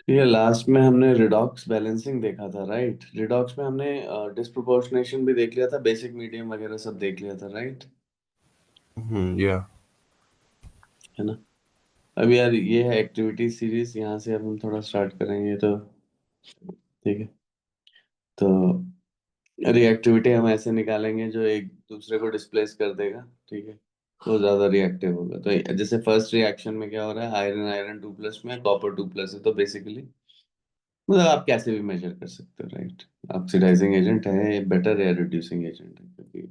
ये लास्ट में हमने रिडॉक्स बैलेंसिंग देखा था, राइट? रिडॉक्स में हमने डिस्प्रोपोर्शनेशन भी देख लिया था, बेसिक मीडियम वगैरह सब देख लिया था, राइट? या है ना? अब यार ये है एक्टिविटी सीरीज, यहाँ से अब हम थोड़ा स्टार्ट करेंगे तो ठीक है। तो रिएक्टिविटी हम ऐसे निकालेंगे जो एक दूसरे को डिस्प्लेस कर देगा, ठीक है? तो ज्यादा रिएक्टिव होगा। तो जैसे फर्स्ट रिएक्शन में क्या हो रहा है, आयरन आयरन 2+ में, कॉपर 2+ है, तो बेसिकली मतलब आप कैसे भी मेजर कर सकते हो, राइट? ऑक्सीडाइजिंग एजेंट है बेटर या रिड्यूसिंग एजेंट है, क्योंकि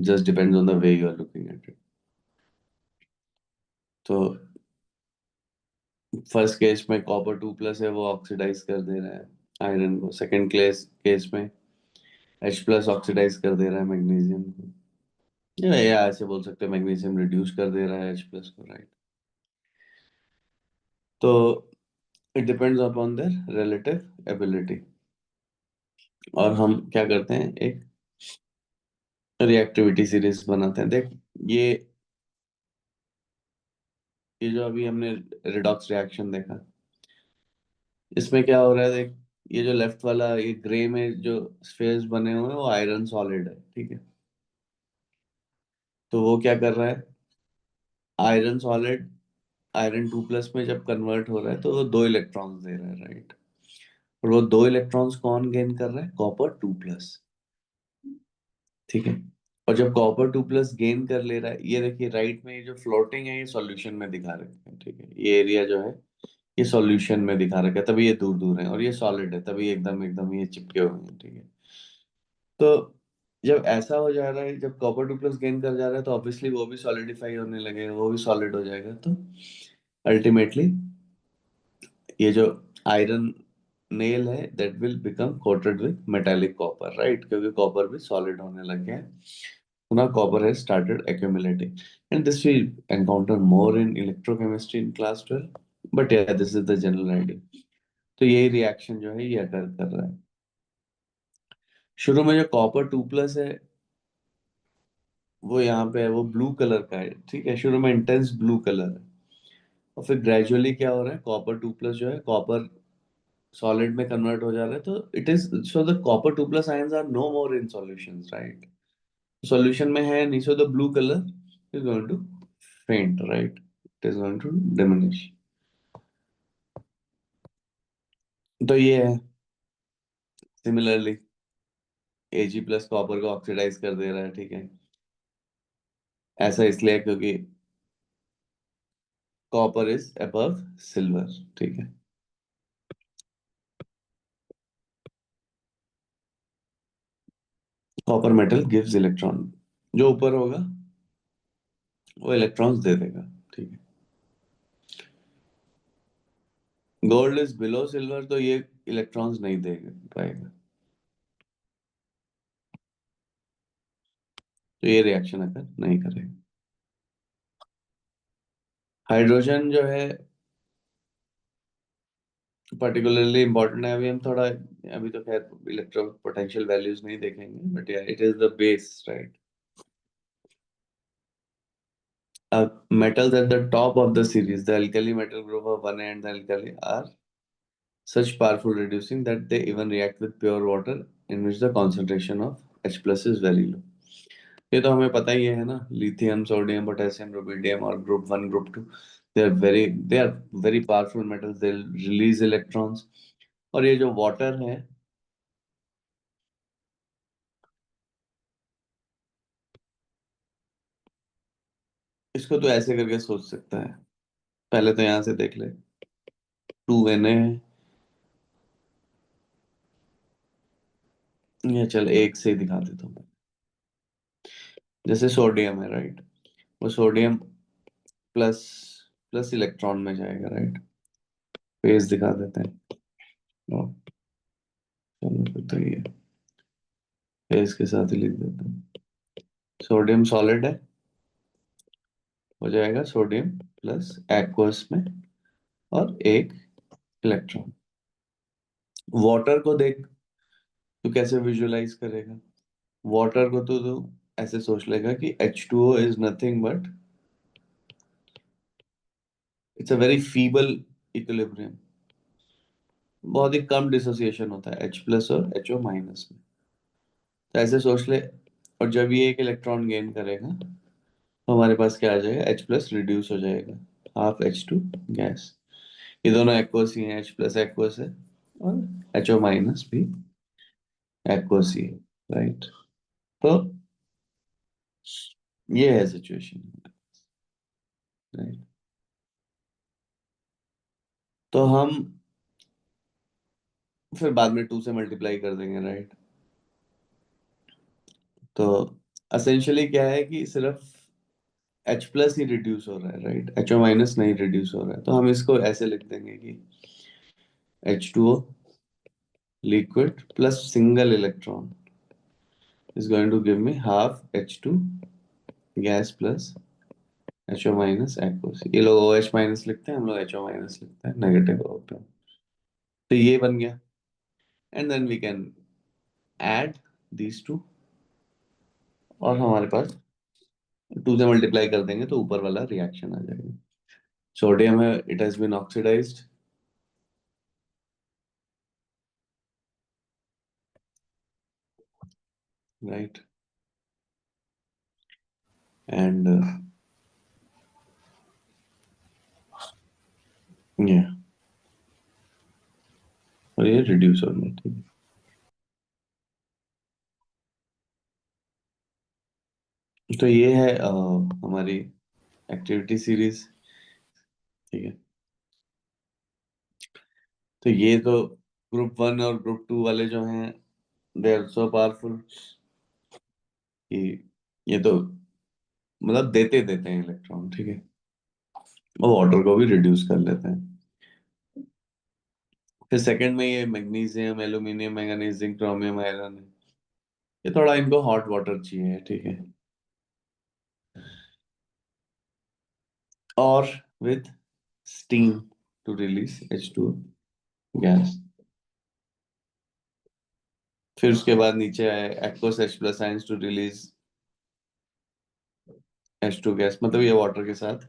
just depends on the way you are looking at it. तो फर्स्ट केस में कॉपर 2+ है, वो ऑक्सीडाइज कर दे रहा है आयरन को। सेकंड केस में H+ ऑक्सीडाइज कर दे रहा है मैग्नीशियम को, या ऐसे बोल सकते हैं मैग्नीशियम रिड्यूस कर दे रहा है H+ को, राइट? तो it depends upon their relative ability. और हम क्या करते हैं, एक रिएक्टिविटी सीरीज बनाते हैं। देख, ये ये जो अभी हमने रिडॉक्स रिएक्शन देखा, इसमें क्या हो रहा है देख। ये जो लेफ्ट वाला, ये ग्रे में जो स्फेयर्स बने हुए हैं, वो आयरन सॉलिड है, ठीक है? तो वो क्या कर रहा है, आयरन सॉलिड आयरन 2+ में जब कन्वर्ट हो रहा है तो वो 2 इलेक्ट्रॉन्स दे रहा है, राइट? और वो 2 इलेक्ट्रॉन्स कौन गेन कर रहा है, कॉपर 2+, ठीक है? और जब कॉपर 2+ गेन कर ले रहा है, ये देखिए राइट में ये जो फ्लोटिंग है, ये सॉल्यूशन में दिखा रखे हैं, ठीक है? ये एरिया जो है, ये सॉल्यूशन में दिखा रखा है, तभी ये दूर दूर है। और ये सॉलिड है, तभी एकदम एकदम ये चिपके हुए हैं, ठीक है? तो जब ऐसा हो जा रहा है, जब कॉपर 2+ गेन कर जा रहा है, तो ऑब्वियसली वो भी सॉलिडिफाई होने लगेगा, वो भी सॉलिड हो जाएगा। तो अल्टीमेटली ये जो आयरन नेल है, that will become coated with metallic copper, right? क्योंकि कॉपर भी सॉलिड होने लग गया है। So now copper has started accumulating, and this we encounter more in electrochemistry in class 12. But yeah, this is the general idea. तो यही reaction जो है ये अकर कर रहा है। शुरू में जो कॉपर 2+ है, वो यहाँ पे है, वो ब्लू कलर का है, ठीक है? शुरू में इंटेंस ब्लू कलर है, और फिर ग्रेजुअली क्या हो रहा है, कॉपर 2+ जो है, कॉपर सॉलिड में कन्वर्ट हो जा रहा है। तो it is so the copper 2+ ions are no more in solutions, right? Solution में है नहीं, so the blue colour is going to faint, right? It is going to diminish. तो ये है, सिमिलरली Ag+ कॉपर को ऑक्सीडाइज कर दे रहा है, ठीक है? ऐसा इसलिए क्योंकि कॉपर इज अबव सिल्वर, ठीक है? कॉपर मेटल गिव्स इलेक्ट्रॉन, जो ऊपर होगा वो इलेक्ट्रॉन्स दे देगा, ठीक है? गोल्ड इज बिलो सिल्वर, तो ये इलेक्ट्रॉन्स नहीं दे पाएगा। तो ये रिएक्शन अगर नहीं करेगा। हाइड्रोजन जो है पर्टिकुलरली इंपॉर्टेंट है। अभी हम थोड़ा, अभी तो खैर इलेक्ट्रो पोटेंशियल वैल्यूज नहीं देखेंगे, बट या it is the base, right? Metals at the top of the series, the alkali metal group of 1 and the alkali, are such powerful reducing that they even react with pure water in which the concentration of H+ is very low. ये तो हमें पता ही है ना, lithium, sodium, potassium, rubidium और group 1 group 2, they are very powerful metals, they release electrons. और ये जो वाटर है, इसको तो ऐसे करके सोच सकता है। पहले तो यहाँ से देख ले, 2Na है, या चल एक से ही दिखा देता हूँ। जैसे सोडियम है, राइट? वो सोडियम प्लस प्लस इलेक्ट्रॉन में जाएगा, राइट? फेज दिखा देते हैं। ओ, चलो फिर तो ये फेज के साथ ही लिख देते हैं। सोडियम सॉलिड है, हो जाएगा सोडियम प्लस एक्वस में, और एक इलेक्ट्रॉन। वाटर को देख, तू कैसे विजुलाइज करेगा? वाटर को तो तू ऐसे सोच लेगा कि H2O is nothing but it's a very feeble equilibrium, बहुत ही कम डिसोसिएशन होता है H प्लस और HO माइनस में। तो ऐसे सोच ले, और जब ये एक इलेक्ट्रॉन गेन करेगा तो हमारे पास क्या आ जाएगा, H प्लस रिड्यूस हो जाएगा, हाफ H2 गैस। ये दोनों एक्वस ही हैं, H प्लस एक्वस है और HO माइनस भी एक्वस ही है, राइट। तो ये है सिचुएशन, राइट। तो हम फिर बाद में 2 से मल्टीप्लाई कर देंगे, राइट। तो असेंशियली क्या है कि सिर्फ H प्लस ही रिड्यूस हो रहा है, राइट, HO माइनस नहीं रिड्यूस हो रहा है। तो हम इसको ऐसे लिख देंगे कि H2O liquid plus single electron is going to give me half H2 gas plus HO minus aqueous। ये लोग OH माइनस लिखते हैं, हम लोग HO माइनस लिखते हैं, नेगेटिव होता है। तो ये बन गया, and then we can add these two, और हमारे पास 2 से मल्टीप्लाई कर देंगे तो ऊपर वाला रिएक्शन आ जाएगा। सोडियम है, it has been oxidised, right, and ये, और ये रिड्यूस हो गया, ठीक है। तो ये है हमारी एक्टिविटी सीरीज, ठीक है। तो ये तो ग्रुप 1 और ग्रुप 2 वाले जो हैं, दे आर सो पावरफुल कि ये तो मतलब देते देते हैं इलेक्ट्रॉन, ठीक है, और वाटर को भी रिड्यूस कर लेते हैं। फिर सेकंड में ये magnesium, aluminium, manganese, zinc, chromium, iron है, ये थोड़ा इनको हॉट वाटर चाहिए, ठीक है, और with steam to release H2 gas. फिर उसके बाद नीचे आए aqueous H plus ions to release H2 gas, मतलब ये वाटर के साथ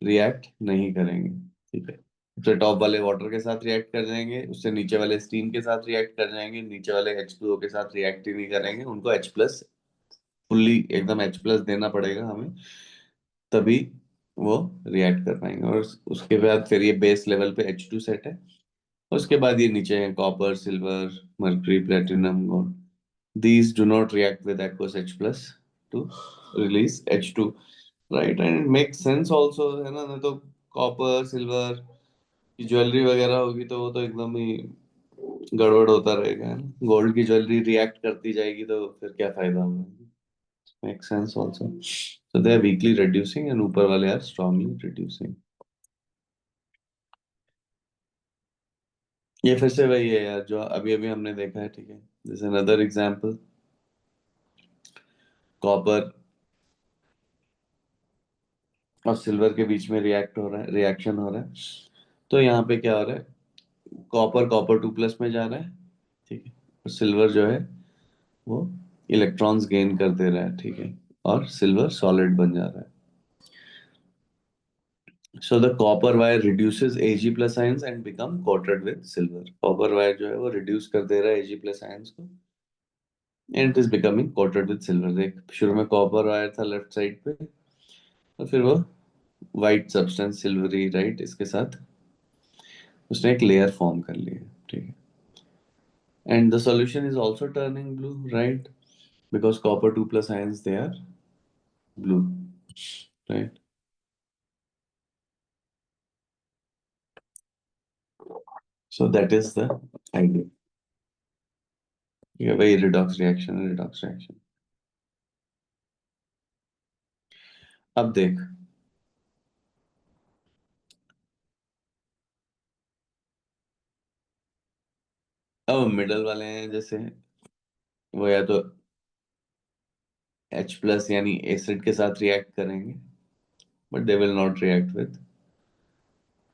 रिएक्ट नहीं करेंगे, ठीक है। तो टॉप वाले वाटर के साथ रिएक्ट कर जाएंगे, उससे नीचे वाले स्टीम के साथ रिएक्ट कर जाएंगे, नीचे वाले H2O के साथ रिएक्ट ही नहीं करेंगे, उनको H प्लस फुल्ली एकदम H प्लस देना पड़ेगा हमें, तभी वो रिएक्ट कर पाएंगे। और उसके बाद फिर ये बेस लेवल पे H2 सेट है, उसके बाद ये नीचे है copper, silver, mercury, platinum, gold. These do not react with aqueous H plus to release H2, right? And it makes sense also, है ना, नहीं तो कॉपर सिल्वर की ज्वेलरी वगैरह होगी तो वो तो एकदम ही गड़बड़ होता रहेगा, है ना। गोल्ड की ज्वेलरी रिएक्ट करती जाएगी तो फिर क्या फायदा होगा। Make sense also, so they are weakly reducing and ऊपर वाले आर स्ट्रांगली रिड्यूसिंग। ये फिर से वही है यार जो अभी अभी हमने देखा है, ठीक है। दिस अनदर एग्जांपल, कॉपर और सिल्वर के बीच में रिएक्ट हो रहा है, रिएक्शन हो रहा है। तो यहाँ पे क्या हो रहा है, कॉपर कॉपर 2 प्लस में जा रहा है, ठीक है, और सिल्वर जो है वो इलेक्ट्रॉन्स गेन कर दे रहा है, ठीक है, और सिल्वर सॉलिड बन जा रहा है। सो the copper wire reduces Ag plus ions and become coated with silver. Copper wire जो है वो रिड्यूस कर दे रहा है Ag प्लस आयंस को, and it is becoming coated with silver. देख, शुरू में कॉपर वायर था लेफ्ट साइड पे, और फिर वो वाइट सब्सटेंस सिल्वरी, राइट, इसके साथ उसने एक लेयर फॉर्म कर ली है, ठीक है। And the solution is also turning blue, right? Because copper 2 plus ions, they are blue, right? So that is the idea. ये वही redox reaction है, redox reaction। अब देख, अब मिडल वाले हैं जैसे, वो या तो H प्लस यानी एसिड के साथ रिएक्ट करेंगे, but they will not react with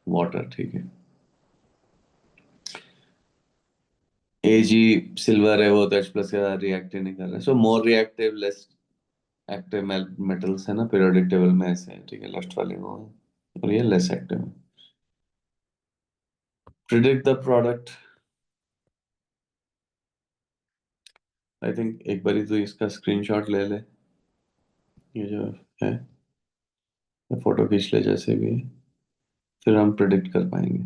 water, ठीक है। Ag सिल्वर है, वो तो H प्लस के साथ रिएक्ट ही नहीं कर रहा है, so more reactive less active metals है ना पीरियोडिक टेबल में, ऐसे है, ठीक है, लेफ्ट वाले वो है और ये लेस एक्टिव है। Predict the product. I think एक बारी तो इसका स्क्रीनशॉट ले ले, ये जो है, फोटो खींच ले जैसे भी है, फिर हम प्रिडिक्ट कर पाएंगे।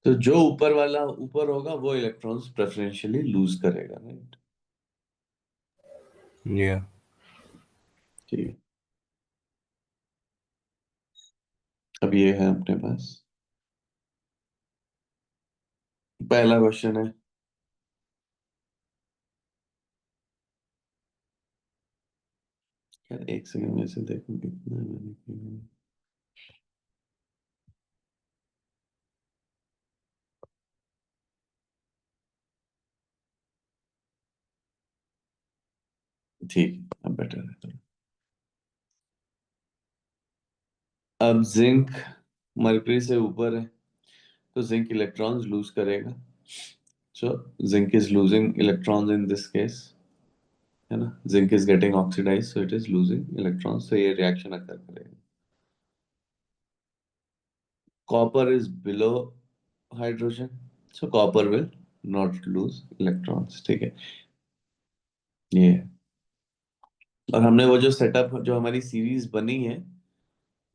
तो जो ऊपर वाला ऊपर होगा वो इलेक्ट्रॉन्स प्रेफरेंशियली लूज करेगा, राइट? Yeah. ठीक है। अब ये है अपने पास पहला क्वेश्चन है। यार एक सेकंड में से देखूं कितना मैंने किया। ठीक है, अब बेटर है थोड़ा। अब जिंक मरकरी से ऊपर है, तो जिंक इलेक्ट्रॉन्स लूज करेगा। So zinc is losing electrons in this case, है ना? Zinc is getting oxidise, so it is losing electrons, तो ये रिएक्शन अकर करेगा। Copper is below hydrogen, so copper will not lose electrons, ठीक है। ये है। और हमने वो जो सेटअप, जो हमारी सीरीज बनी है,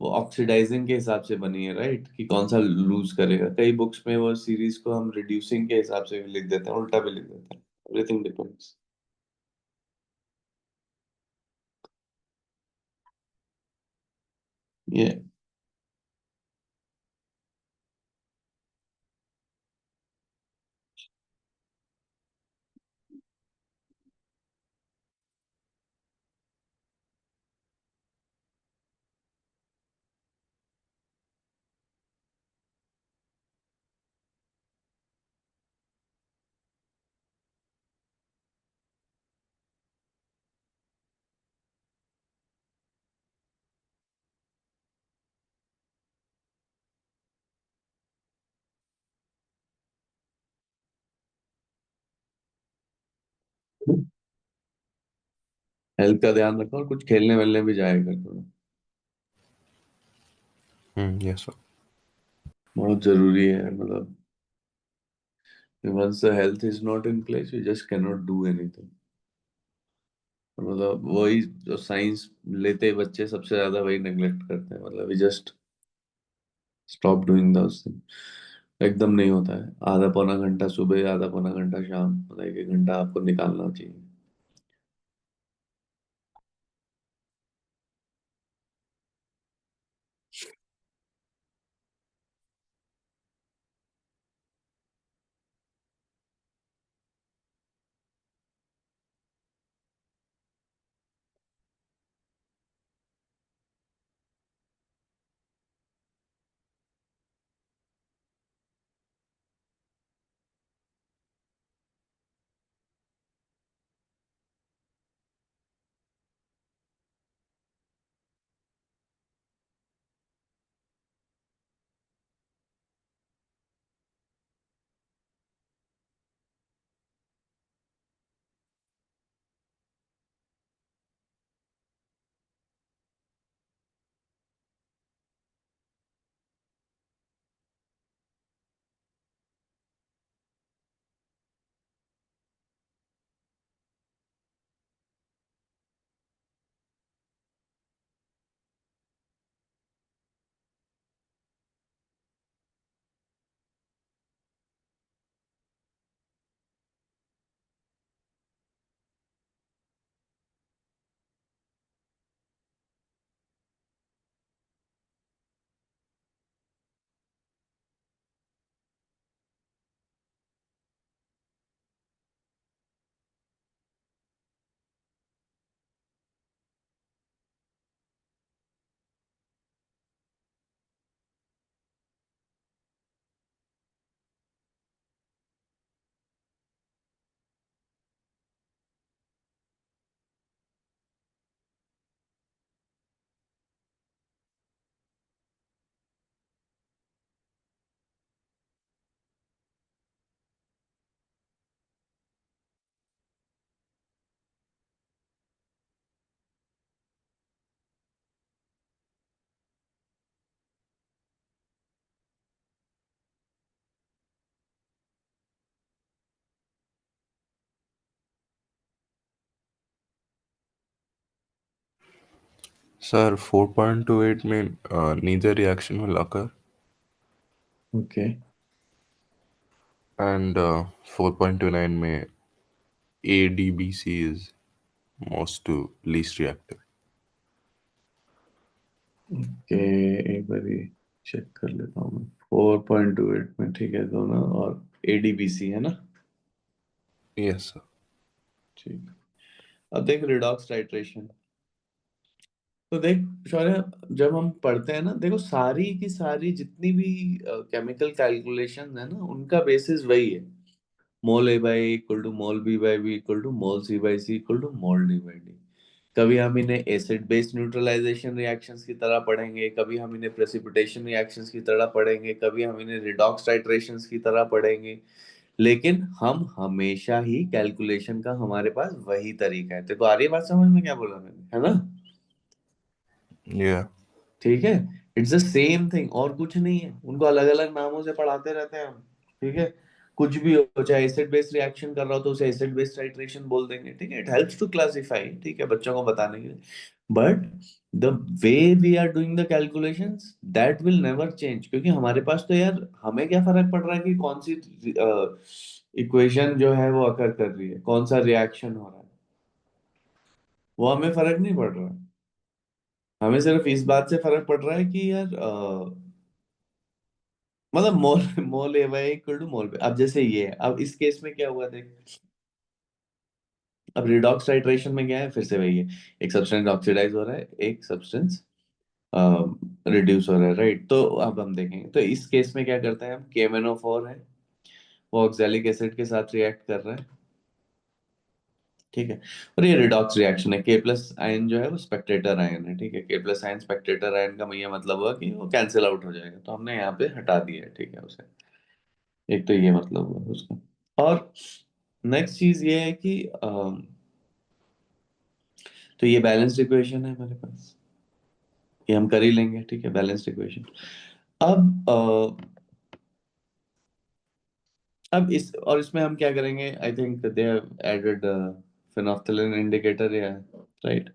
वो ऑक्सीडाइजिंग के हिसाब से बनी है, राइट? कि कौन सा लूज करेगा। कई बुक्स में वो सीरीज को हम रिड्यूसिंग के हिसाब से भी लिख देते हैं, उल्टा भी लिख देते हैं। Everything depends. ये हेल्थ का ध्यान रखो, और कुछ खेलने वेलने भी जाया कर थोड़ा। Yes, sir. बहुत जरूरी है, मतलब once the health is not in place you just cannot do anything। मतलब वही जो साइंस लेते बच्चे सबसे ज्यादा वही नेग्लेक्ट करते हैं, मतलब we just stop doing those thing. एकदम नहीं होता है, आधा पौना घंटा सुबह, आधा पौना घंटा शाम, मतलब एक एक घंटा आपको निकालना चाहिए। सर 4.28 में neither reaction will occur, okay, and 4.29 में ADBC is most to least reactive. Okay, एक बार चेक कर लेता हूँ मैं। 4.28 में ठीक है दोनों, और एडीबीसी है ना? Yes, sir. ठीक। अब देख रिडॉक्स टाइट्रेशन, तो देख शौर्य, जब हम पढ़ते हैं ना, देखो सारी की सारी जितनी भी केमिकल कैलकुलेशन है ना, उनका बेसिस वही है। Mole A by equal to mole B by B equal to mole C by C equal to mole D by D. कभी हम इन्हें एसिड बेस न्यूट्रलाइजेशन रिएक्शंस की तरह पढ़ेंगे, कभी हम इन्हें प्रेसिपिटेशन रिएक्शंस की तरह पढ़ेंगे, कभी हम इन्हें रिडॉक्स टाइट्रेशंस की तरह पढ़ेंगे। लेकिन हम हमेशा ही कैलकुलेशन का हमारे पास वही तरीका है। देखो आ रही है बात समझ में क्या बोला मैंने, है ना? Yeah. ठीक है, इट्स द सेम थिंग, और कुछ नहीं है। उनको अलग अलग नामों से पढ़ाते रहते हैं हम। ठीक है, कुछ भी हो, चाहे एसिड बेस्ड रिएक्शन कर रहा हो तो उसे एसिड बेस्ड टाइट्रेशन बोल देंगे। ठीक है, इट हेल्प्स टू क्लासिफाई, ठीक है, बच्चों को बताने के लिए। But the way we are doing the calculations that will never change, क्योंकि हमारे पास तो यार, हमें क्या फर्क पड़ रहा है कि कौन सी इक्वेशन जो है वो अकर कर रही है, कौन सा रिएक्शन हो रहा है, वो हमें फर्क नहीं पड़ रहा है। हमें सिर्फ इस बात से फर्क पड़ रहा है कि यार मतलब mole mole A by equal to mole B. अब जैसे ये है, अब इस केस में क्या हुआ देख, अब रिडॉक्स टाइट्रेशन में क्या है, फिर से वही है। एक सब्सटेंस ऑक्सीडाइज हो रहा है, एक सब्सटेंस रिड्यूस हो रहा है, राइट? तो अब हम देखेंगे, तो इस केस में क्या करते हैं हम, KMnO4 है, वो ऑक्सैलिक एसिड के साथ रिएक्ट कर रहा है। ठीक है, और ये रिडॉक्स रिएक्शन है। के प्लस आयन जो है वो स्पेक्टेटर आयन है। ठीक है, के प्लस आयन स्पेक्टेटर आयन का ये मतलब हुआ कि वो कैंसिल आउट हो जाएगा, तो हमने यहाँ पे हटा दिया है। ठीक है, उसे, एक तो ये मतलब हुआ उसका। और नेक्स्ट चीज ये है कि तो ये बैलेंस्ड इक्वेशन है हमारे पास, ये हम कर ही लेंगे। ठीक है, बैलेंस्ड इक्वेशन। अब अब इस, और इसमें हम क्या करेंगे, I think they have added phenolphthalein indicator, या राइट?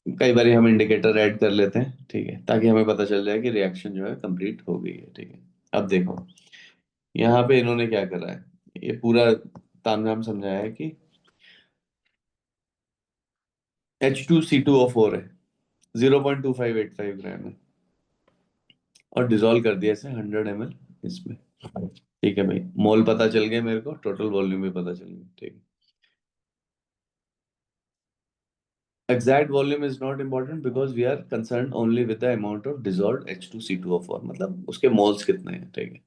कई बार हम इंडिकेटर ऐड कर लेते हैं, ठीक है, ताकि हमें पता चल जाए कि रिएक्शन जो है कंप्लीट हो गई है। ठीक है, अब देखो यहाँ पे इन्होंने क्या करा है, ये पूरा तामझाम समझाया है कि H2C2O4 है, 0.2585 ग्राम है, और डिसॉल्व कर दिया इसे 100 ml इसमें। ठीक है भाई, मोल पता चल गए मेरे को, टोटल वॉल्यूम भी पता चल गया। ठीक है, exact volume is not important because we are concern only with the amount of dissolved H2C2O4, मतलब उसके मोल्स कितने हैं। ठीक है,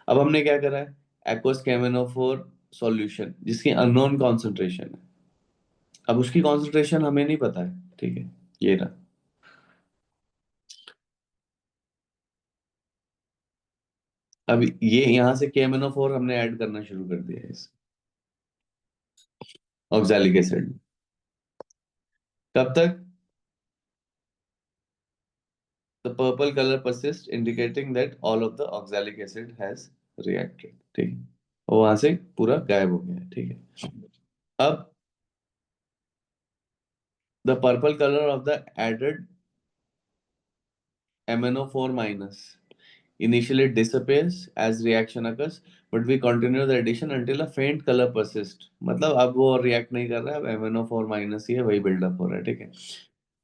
अब हमने क्या करा है, एक्वस KMnO4 सॉल्यूशन जिसकी अननोन कॉन्सेंट्रेशन है। अब उसकी कॉन्सेंट्रेशन हमें नहीं पता है। ठीक है, ये रहा। अब ये यहाँ से KMnO4 हमने ऐड करना शुरू कर दिया है इस ऑक्सैलिक एसिड में। कब तक? The purple colour persist indicating that all of the oxalic acid has reacted. ठीक है, और वहां से पूरा गायब हो गया है। ठीक है, अब the purple colour of the added MnO4 minus initially disappears as reaction occurs, but we continue the addition until a faint color persists। मतलब अब वो रिएक्ट नहीं कर रहा है, अब MnO4 माइनस ही है, वही बिल्डअप हो रहा है। ठीक है,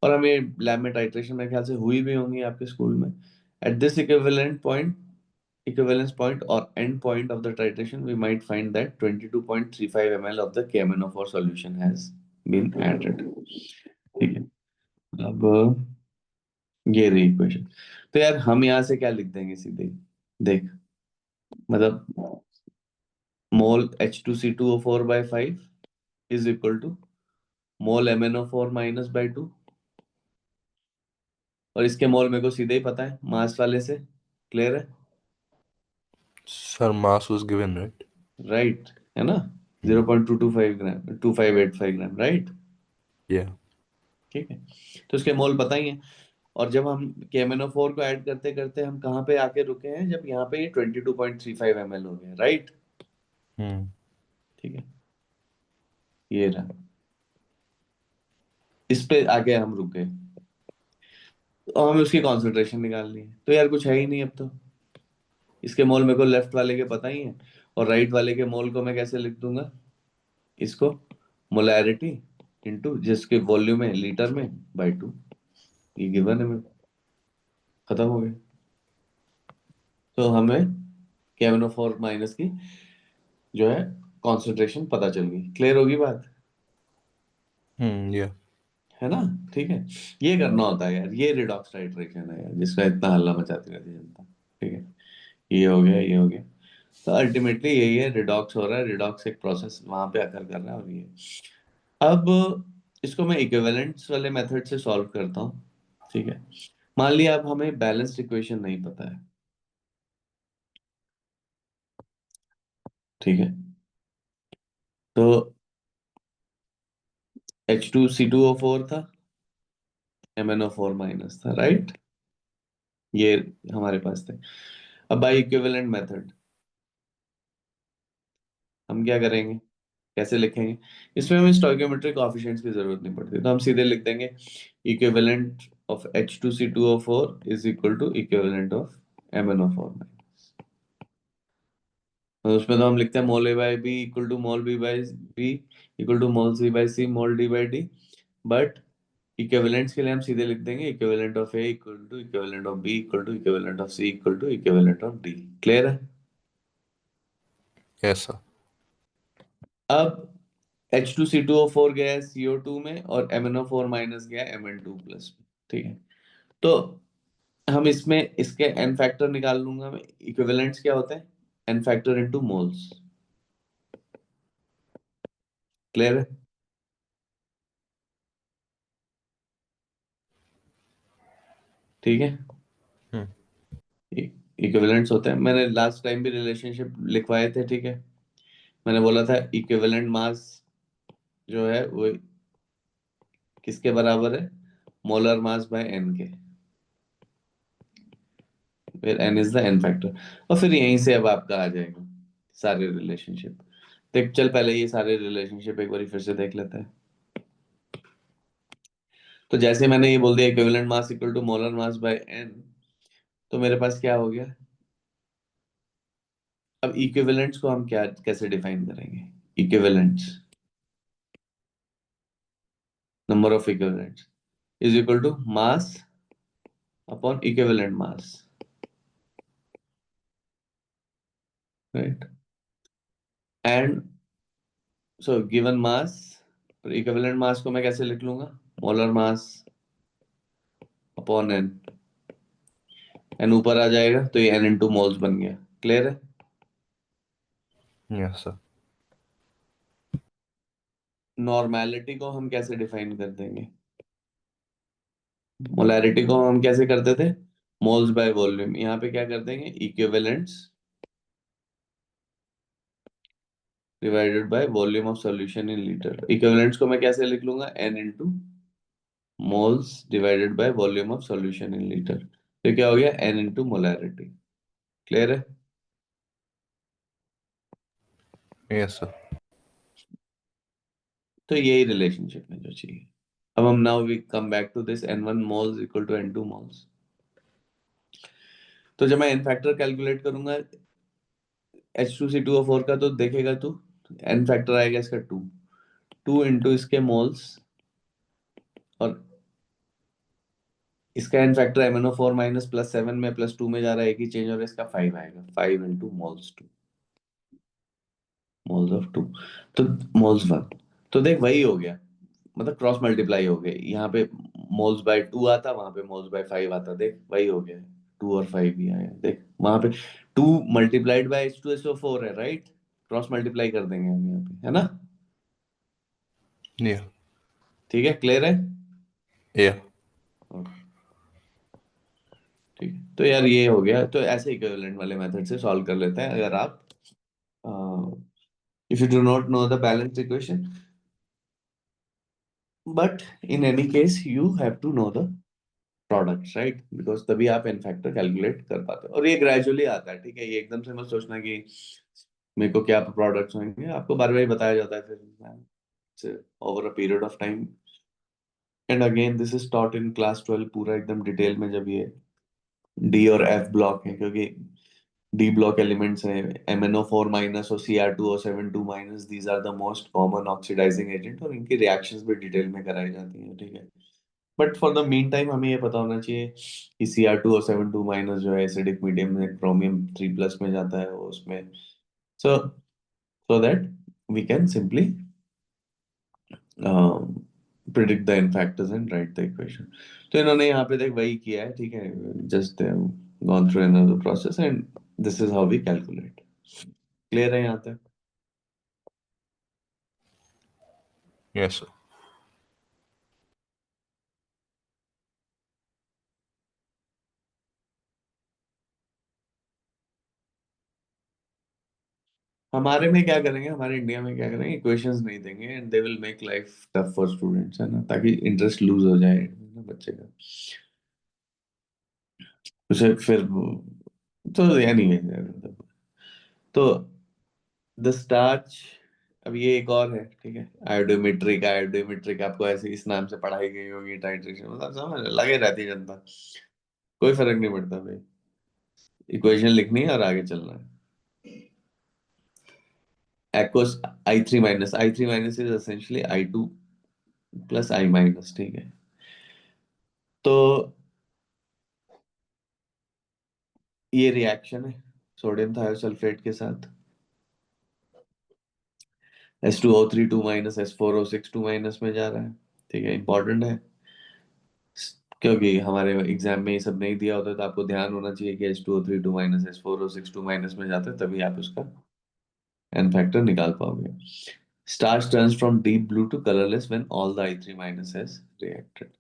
और हमें लैब में टाइट्रेशन मेरे ख्याल से हुई भी होंगी आपके स्कूल में। At this equivalent point, equivalence point or end point of the titration, we might find that 22.35 ml of the KMnO4 solution has been added। ठीक है, अब ये रही इक्वेशन। तो यार हम यहाँ से क्या लिख देंगे सीधे ही? देख, मतलब mole H2C2O4/5 is equal to mole MnO4 minus by 2, और इसके मोल मेरे को सीधे ही पता है मास वाले से। क्लियर है? Sir, mass was given, right? Right, है ना? Hmm. 0.225 ग्राम, 2585 ग्राम, राइट? Yeah. ठीक है, तो इसके मोल पता ही है। और जब हम KMnO4 को ऐड करते करते हम कहाँ पे आके रुके हैं, जब यहाँ पे ये 22.35 ml हो गया, राइट? Hmm. ठीक है, ये रहा, इस पे आके हम रुके। तो हमें उसकी कॉन्सेंट्रेशन निकालनी है, तो यार कुछ है ही नहीं अब तो। इसके मोल मेरे को लेफ्ट वाले के पता ही है, और राइट वाले के मोल को मैं कैसे लिख दूंगा, इसको मोलैरिटी इनटू जिसके वॉल्यूम है लीटर में बाय 2, ये गिवन है मेरे को, खत्म हो गया। तो हमें KnO4 माइनस की जो है कॉन्सेंट्रेशन पता चल गई। क्लियर होगी बात, या। है ना? ठीक है, ये करना होता है यार, ये रिडॉक्स टाइट्रेशन है यार, जिसका इतना हल्ला मचाती रहती है जनता। ठीक है, ये हो गया, ये हो गया। तो अल्टीमेटली यही है, रिडॉक्स हो रहा है, रिडॉक्स एक प्रोसेस वहां पे आकर कर रहा है, और ये अब इसको मैं इक्विवेलेंट्स वाले मेथड से सॉल्व करता हूँ। ठीक है, मान लिया अब हमें बैलेंस्ड इक्वेशन नहीं पता है। ठीक है, तो H2C2O4 था, MnO4 माइनस था, राइट? ये हमारे पास थे। अब बाई इक्विवेलेंट मेथड हम क्या करेंगे, कैसे लिखेंगे? इसमें हमें स्टोइकियोमेट्रिक कोएफिशिएंट्स की जरूरत नहीं पड़ती, तो हम सीधे लिख देंगे equivalent of H2C2O4 is equal to equivalent of MnO4। तो उसमें तो हम लिखते हैं mole A by B equal to mole B by B equal to mole C by C mole D by D. But equivalents के लिए हम सीधे लिख देंगे equivalent of A equal to equivalent of B equal to equivalent of C equal to equivalent of D. Clear है? Yes sir. अब H2C2O4 गया है CO2 में, और MnO4 माइनस गया है Mn2 प्लस में। ठीक है, तो हम इसमें इसके n फैक्टर निकाल लूंगा मैं। इक्विवेलेंट्स क्या होते हैं? n factor into moles. Clear है? ठीक है, हम्म। इक्विवेलेंट्स होते हैं, मैंने लास्ट टाइम भी रिलेशनशिप लिखवाए थे। ठीक है, मैंने बोला था इक्विवेलेंट मास जो है वो किसके बराबर है, मोलर मास बाय n के, फिर n is the n factor. और फिर यहीं से अब आपका आ जाएगा सारे रिलेशनशिप। देख चल, पहले ये सारे रिलेशनशिप एक बार फिर से देख लेते हैं। तो जैसे मैंने ये बोल दिया equivalent mass equal to molar mass by n, तो मेरे पास क्या हो गया? अब इक्विवेलेंट्स को हम क्या कैसे डिफाइन करेंगे? Equivalents, number of equivalents is equal to mass upon equivalent mass, right? And so given mass, equivalent mass को मैं कैसे लिख लूंगा, molar mass upon n। n ऊपर आ जाएगा तो ये n इंटू मोल्स बन गया। क्लियर है? Yes sir. नॉर्मेलिटी को हम कैसे डिफाइन कर देंगे? मोलैरिटी को हम कैसे करते थे, मोल्स बाय वॉल्यूम। यहाँ पे क्या कर देंगे, equivalents divided by volume of solution in litre. Equivalents को मैं कैसे लिख लूंगा, n into moles divided by volume of solution in litre. तो क्या हो गया, n इंटू मोलैरिटी। क्लियर है? Yes sir. तो यही रिलेशनशिप है जो चाहिए। अब हम now we come back to this n1 moles equal to n2 moles. तो जब मैं n फैक्टर कैलकुलेट करूंगा H2C2O4 का, तो देखेगा तू n फैक्टर आएगा इसका 2, 2 इंटू इसके मोल्स, और इसका n फैक्टर MnO4 माइनस +7 में +2 में जा रहा है, एक ही चेंज, और इसका 5 आएगा, 5 इंटू मोल्स 2, मोल्स ऑफ 2, तो मोल्स 1। तो देख वही हो गया, मतलब क्रॉस मल्टीप्लाई हो गए, यहाँ पे मोल्स बाय 2 आता, वहां पे मोल्स बाय 5 आता, देख वही हो गया, 2 और 5 ही आया, देख वहां पे 2 मल्टीप्लाइड बाय H2SO4 है, राइट? क्रॉस मल्टीप्लाई कर देंगे हम यहाँ पे, है ना? या। ठीक है, क्लियर है? या। ओके, ठीक है, तो यार ये हो गया। तो ऐसे इक्विवेलेंट वाले मेथड से सॉल्व कर लेते हैं, अगर आप if you do not know the balance equation, but in any case you have to know the products, right? Because तभी आप एन फैक्टर कैलकुलेट कर पाते हो, और ये ग्रेजुअली आता है। ठीक है, ये एकदम से मत सोचना कि मेरे को क्या प्रोडक्ट्स होंगे, आपको बार बार बताया जाता है फिर over a period of time. And again this is taught in class 12 पूरा एकदम डिटेल में, जब ये डी और एफ ब्लॉक है, क्योंकि डी ब्लॉक एलिमेंट्स हैं, MnO4 माइनस और Cr2O7 2 minus, these are the most common oxidising agent, और इनकी रिएक्शंस भी डिटेल में कराई जाती हैं, ठीक है। But for the mean time हमें ये पता होना चाहिए कि Cr2O7 2 माइनस जो है एसिडिक मीडियम में क्रोमियम 3 प्लस में जाता है, वो उसमें, so so that we can simply predict the n factors and write the equation. तो इन्होंने यहाँ पे देख वही किया है, ठीक है, just gone through another process and this is how we calculate. Clear है यहाँ तक? Yes, sir. हमारे में क्या करेंगे, हमारे इंडिया में क्या करेंगे, इक्वेशंस नहीं देंगे and they will make life tough for students, है ना, ताकि इंटरेस्ट लूज हो जाए ना बच्चे का, उसे फिर तो यानी है तो द स्टार्च। अब ये एक और है, ठीक है, आयोडोमेट्रिक, आयोडोमेट्रिक आपको ऐसे इस नाम से पढ़ाई गई होगी, टाइट्रेशन, मतलब समझ लगे रहती है जनता, कोई फर्क नहीं पड़ता भाई, इक्वेशन लिखनी है और आगे चलना है। Aqueous I3 minus is essentially I2 + I-, ठीक है। तो ये रिएक्शन है सोडियम थायोसल्फेट के साथ, S2O3 2 - S4O6 2 में जा रहा है, ठीक है, इंपॉर्टेंट है, क्योंकि हमारे एग्जाम में ये सब नहीं दिया होता, तो आपको ध्यान होना चाहिए कि H2O3 2 - S4O6 2 में जाता है, तभी आप उसका एन फैक्टर निकाल पाओगे। Starch turns from deep blue to colorless when all the I3 - has reacted.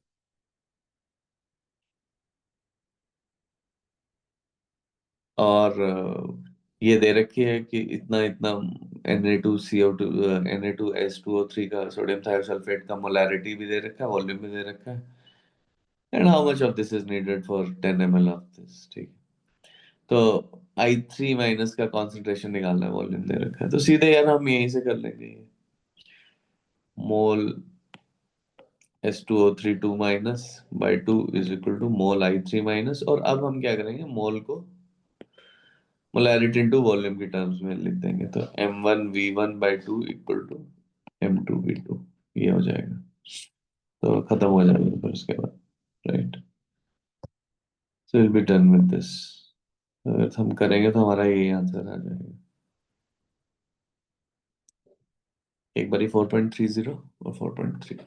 और ये दे रखी है कि इतना इतना Na2CO2 Na2S2O3 का सोडियम थायोसल्फेट का मोलैरिटी भी दे रखा है, वॉल्यूम भी दे रखा है, and how much of this is needed for 10 ml of this, ठीक। तो I3 - का कॉन्सेंट्रेशन निकालना है, वॉल्यूम दे रखा है, तो सीधे यार हम यहीं से कर लेंगे, मोल S2O3 2 - 2 = मोल I3 - और अब हम क्या करेंगे, मोल को मोलैरिटी इनटू वॉल्यूम की टर्म्स में लिख देंगे, तो M1V1/2 = M2V2, ये हो जाएगा, तो खत्म हो जाएगा फिर उसके बाद, right. So will be done with this, अगर हम करेंगे तो हमारा यही आंसर आ जाएगा, एक बारी 4.30 और 4.3।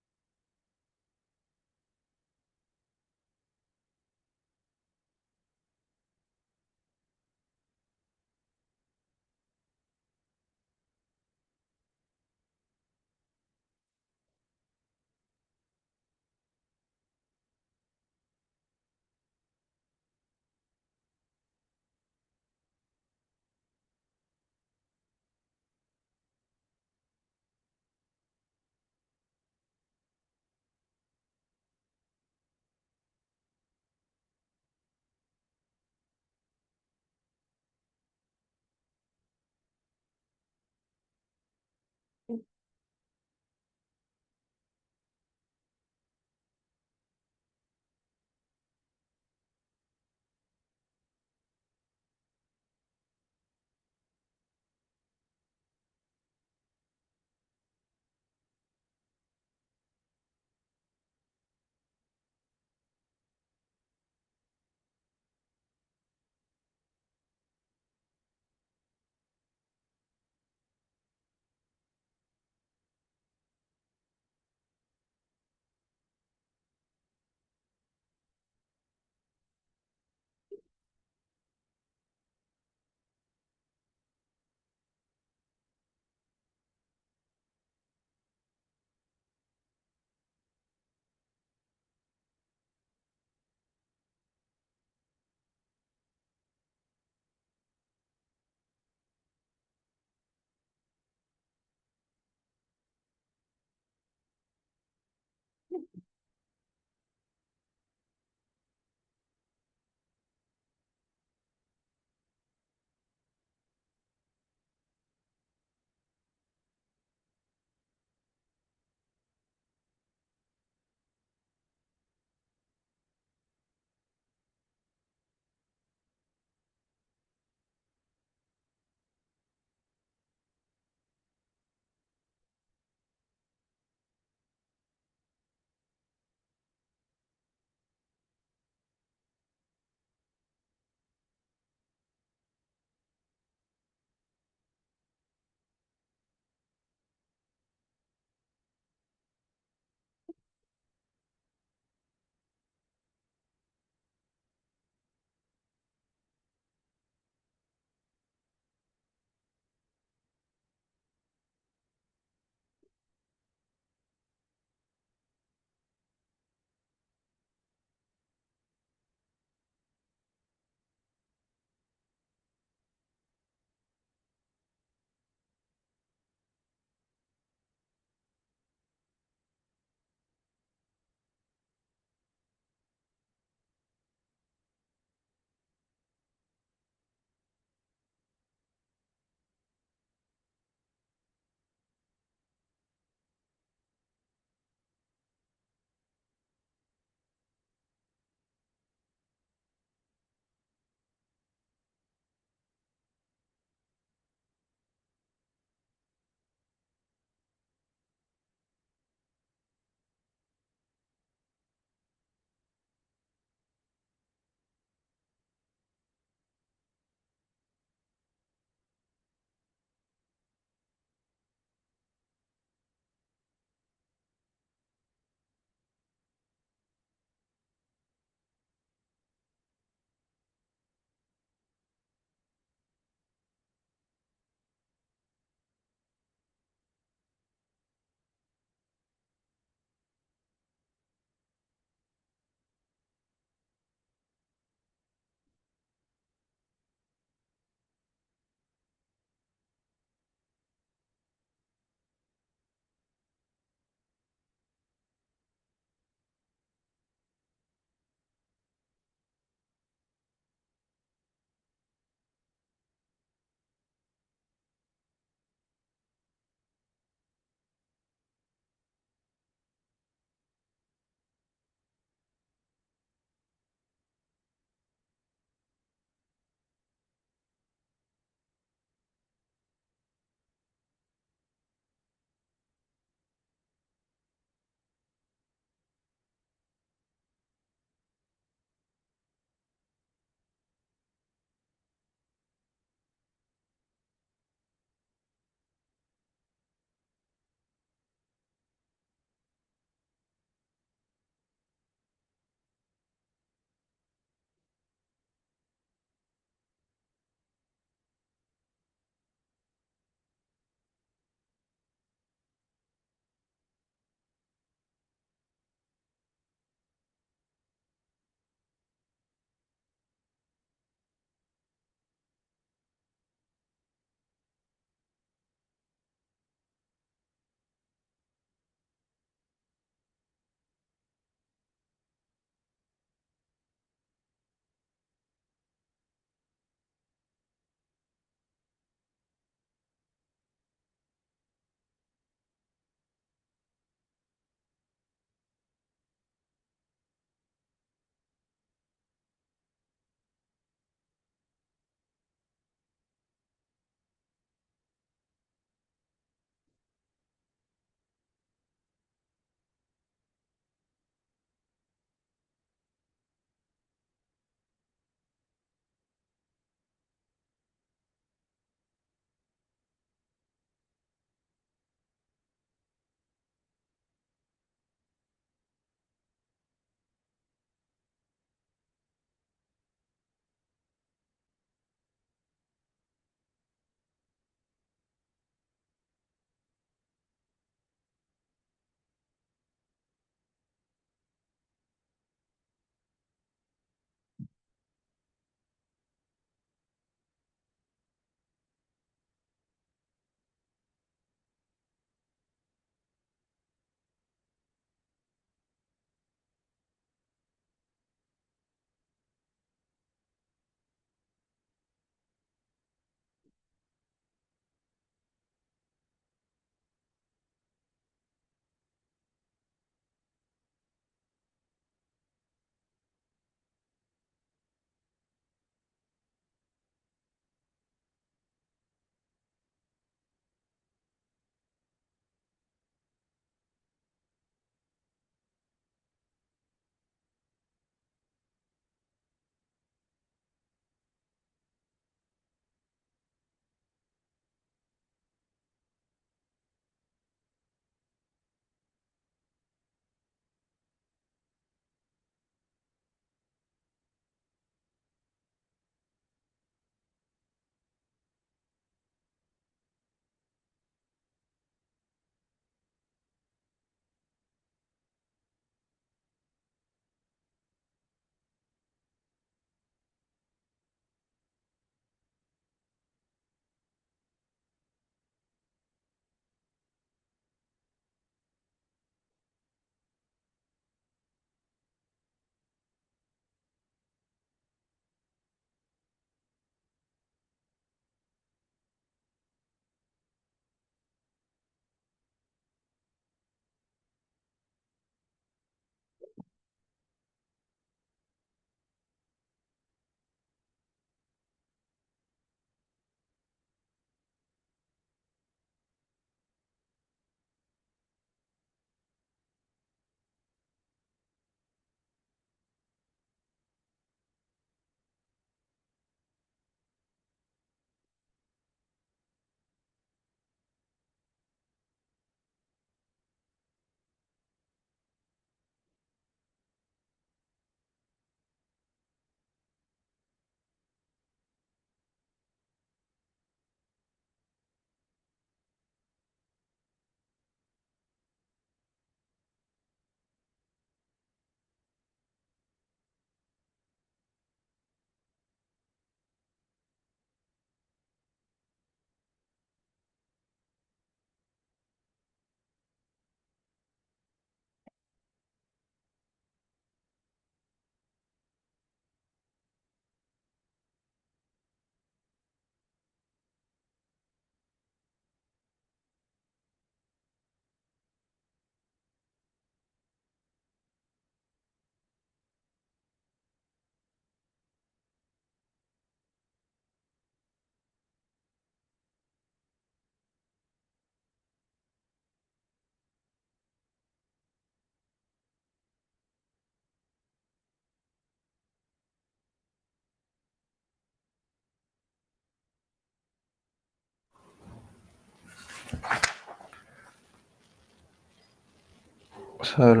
सर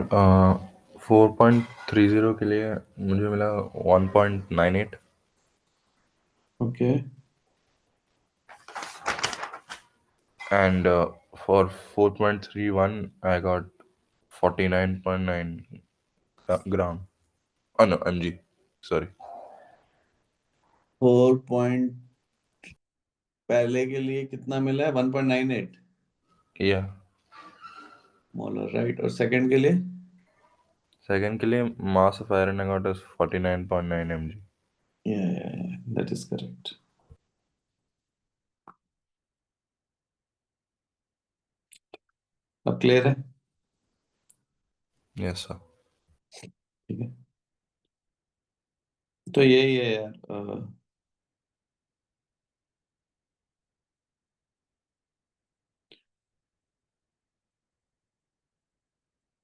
4.30 के लिए मुझे मिला 1.98। Okay. And for 4.31 I got 49.9 gram. No mg, sorry. 4 point पहले के लिए कितना मिला है? 1.98 या मोलर, राइट। और सेकंड के लिए? सेकंड के लिए mass of iron I got is 49.9 mg। Yeah that is correct. अब क्लियर है? Yes sir. ठीक है। तो यही है यार,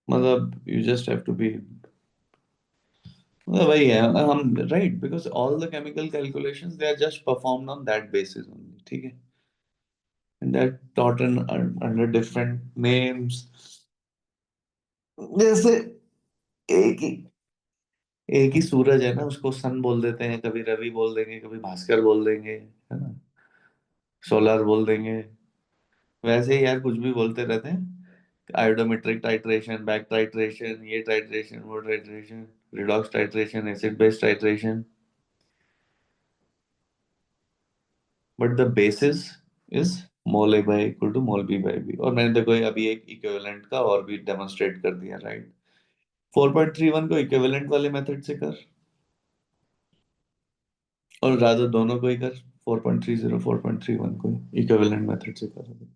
मतलब you just have to be, मतलब वही है हम, right, because all the chemical calculations they are just performed on that basis only, ठीक है। And that taught in under different names, जैसे एक ही एक ही सूरज है ना, उसको सन बोल देते हैं, कभी रवि बोल देंगे, कभी भास्कर बोल देंगे, है ना, सोलर बोल देंगे। वैसे ही यार कुछ भी बोलते रहते हैं। आयोडोमेट्रिक टाइट्रेशन, बैक टाइट्रेशन, ये टाइट्रेशन, वो titration, redox titration, acid base titration, but the basis is mole A by equal to mole B by B. और मैंने देखो ये अभी एक इक्विवेलेंट का और भी डेमोन्स्ट्रेट कर दिया, राइट। 4.31 को इक्विवेलेंट वाले मेथड से कर, और रादर दोनों को ही कर, 4.30, 4.31 को इक्विवेलेंट मेथड से कर।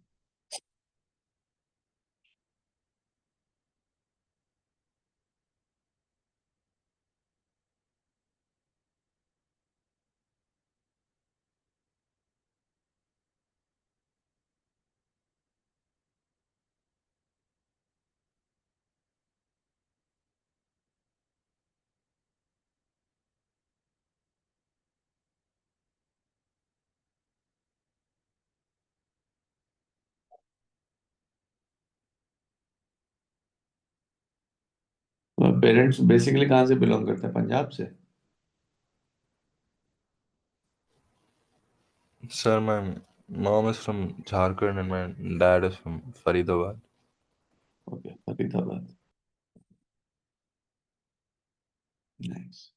पेरेंट्स बेसिकली कहाँ से बिलोंग करते हैं? पंजाब से? Sir my mom is from Jharkhand and my dad is from Faridabad. Okay, Faridabad, nice.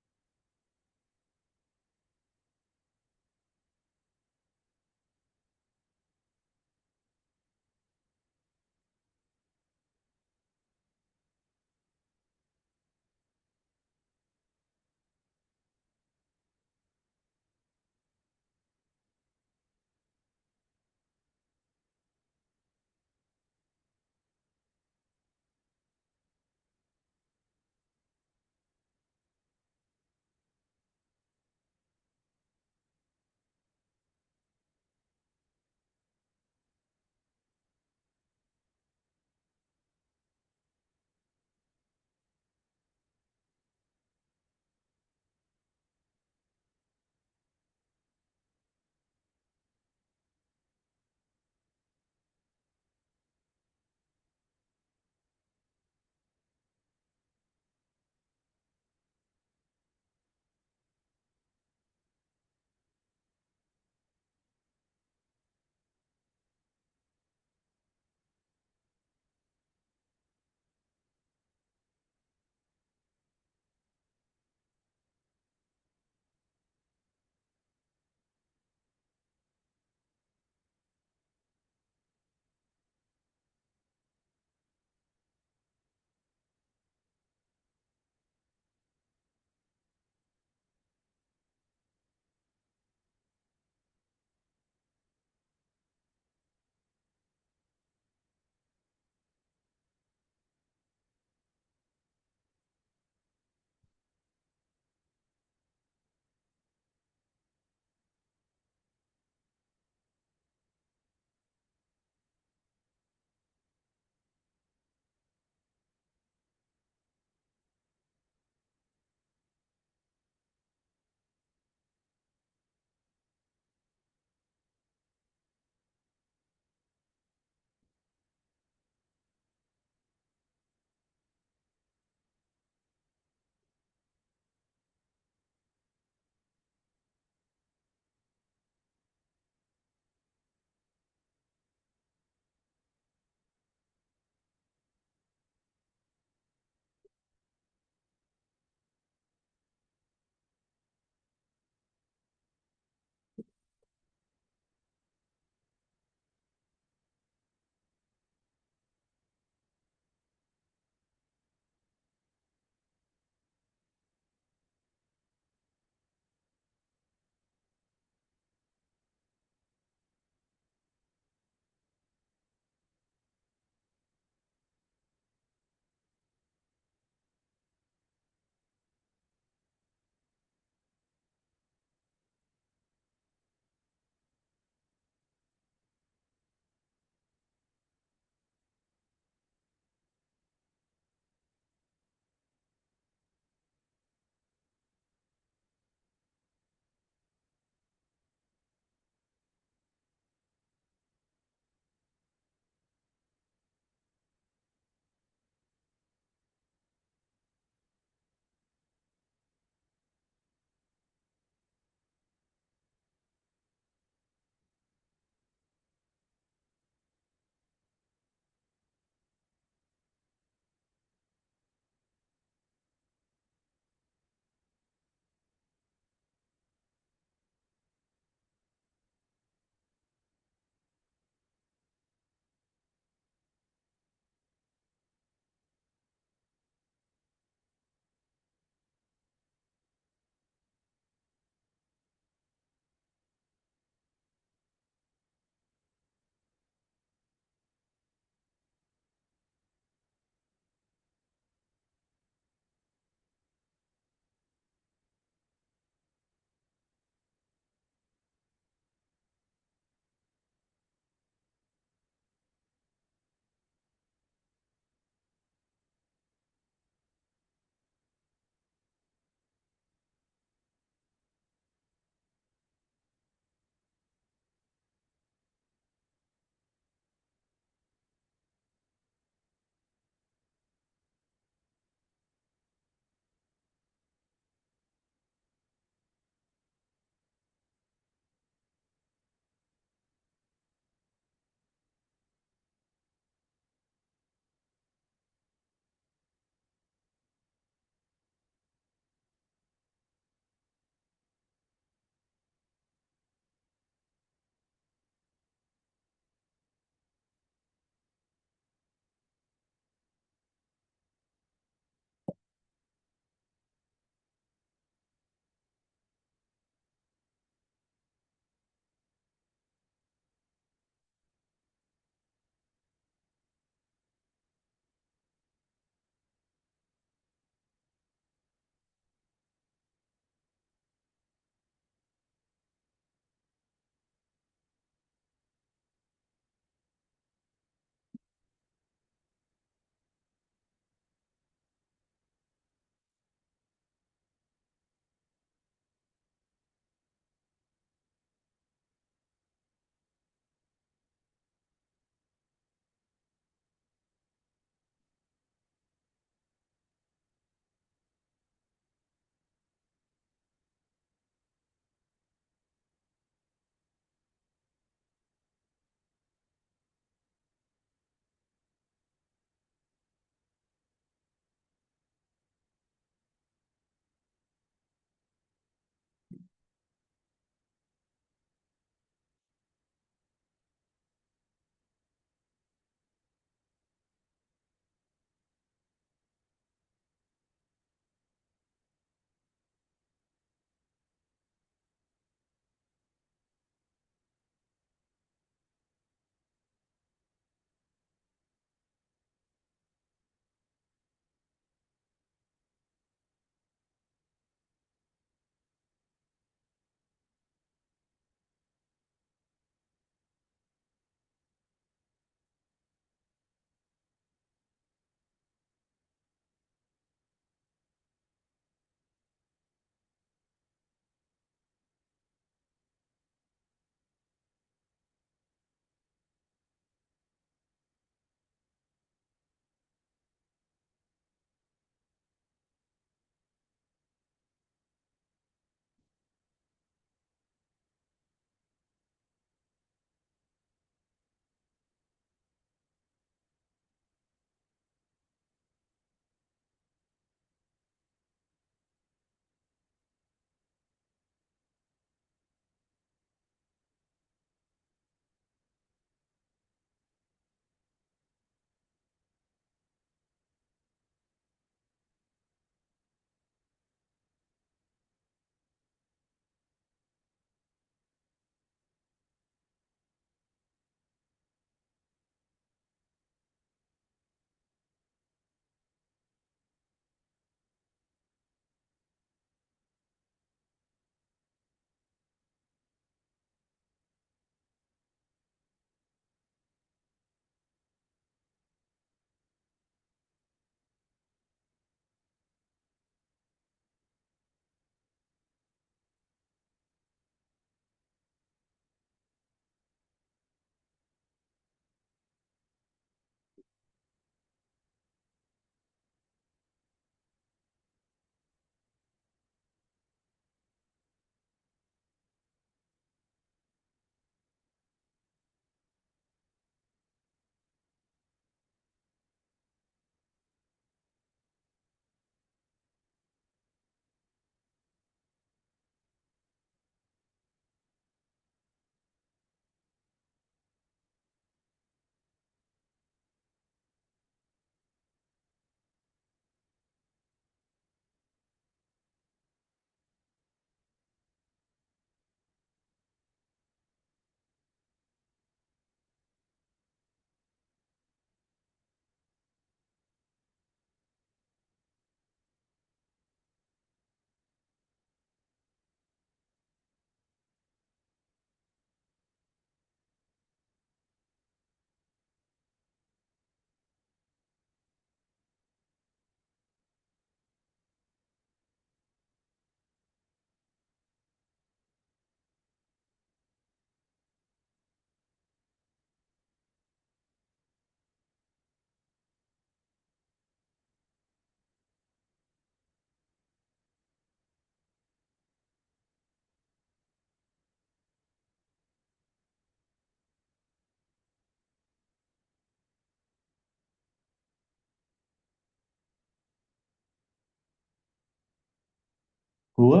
हुआ?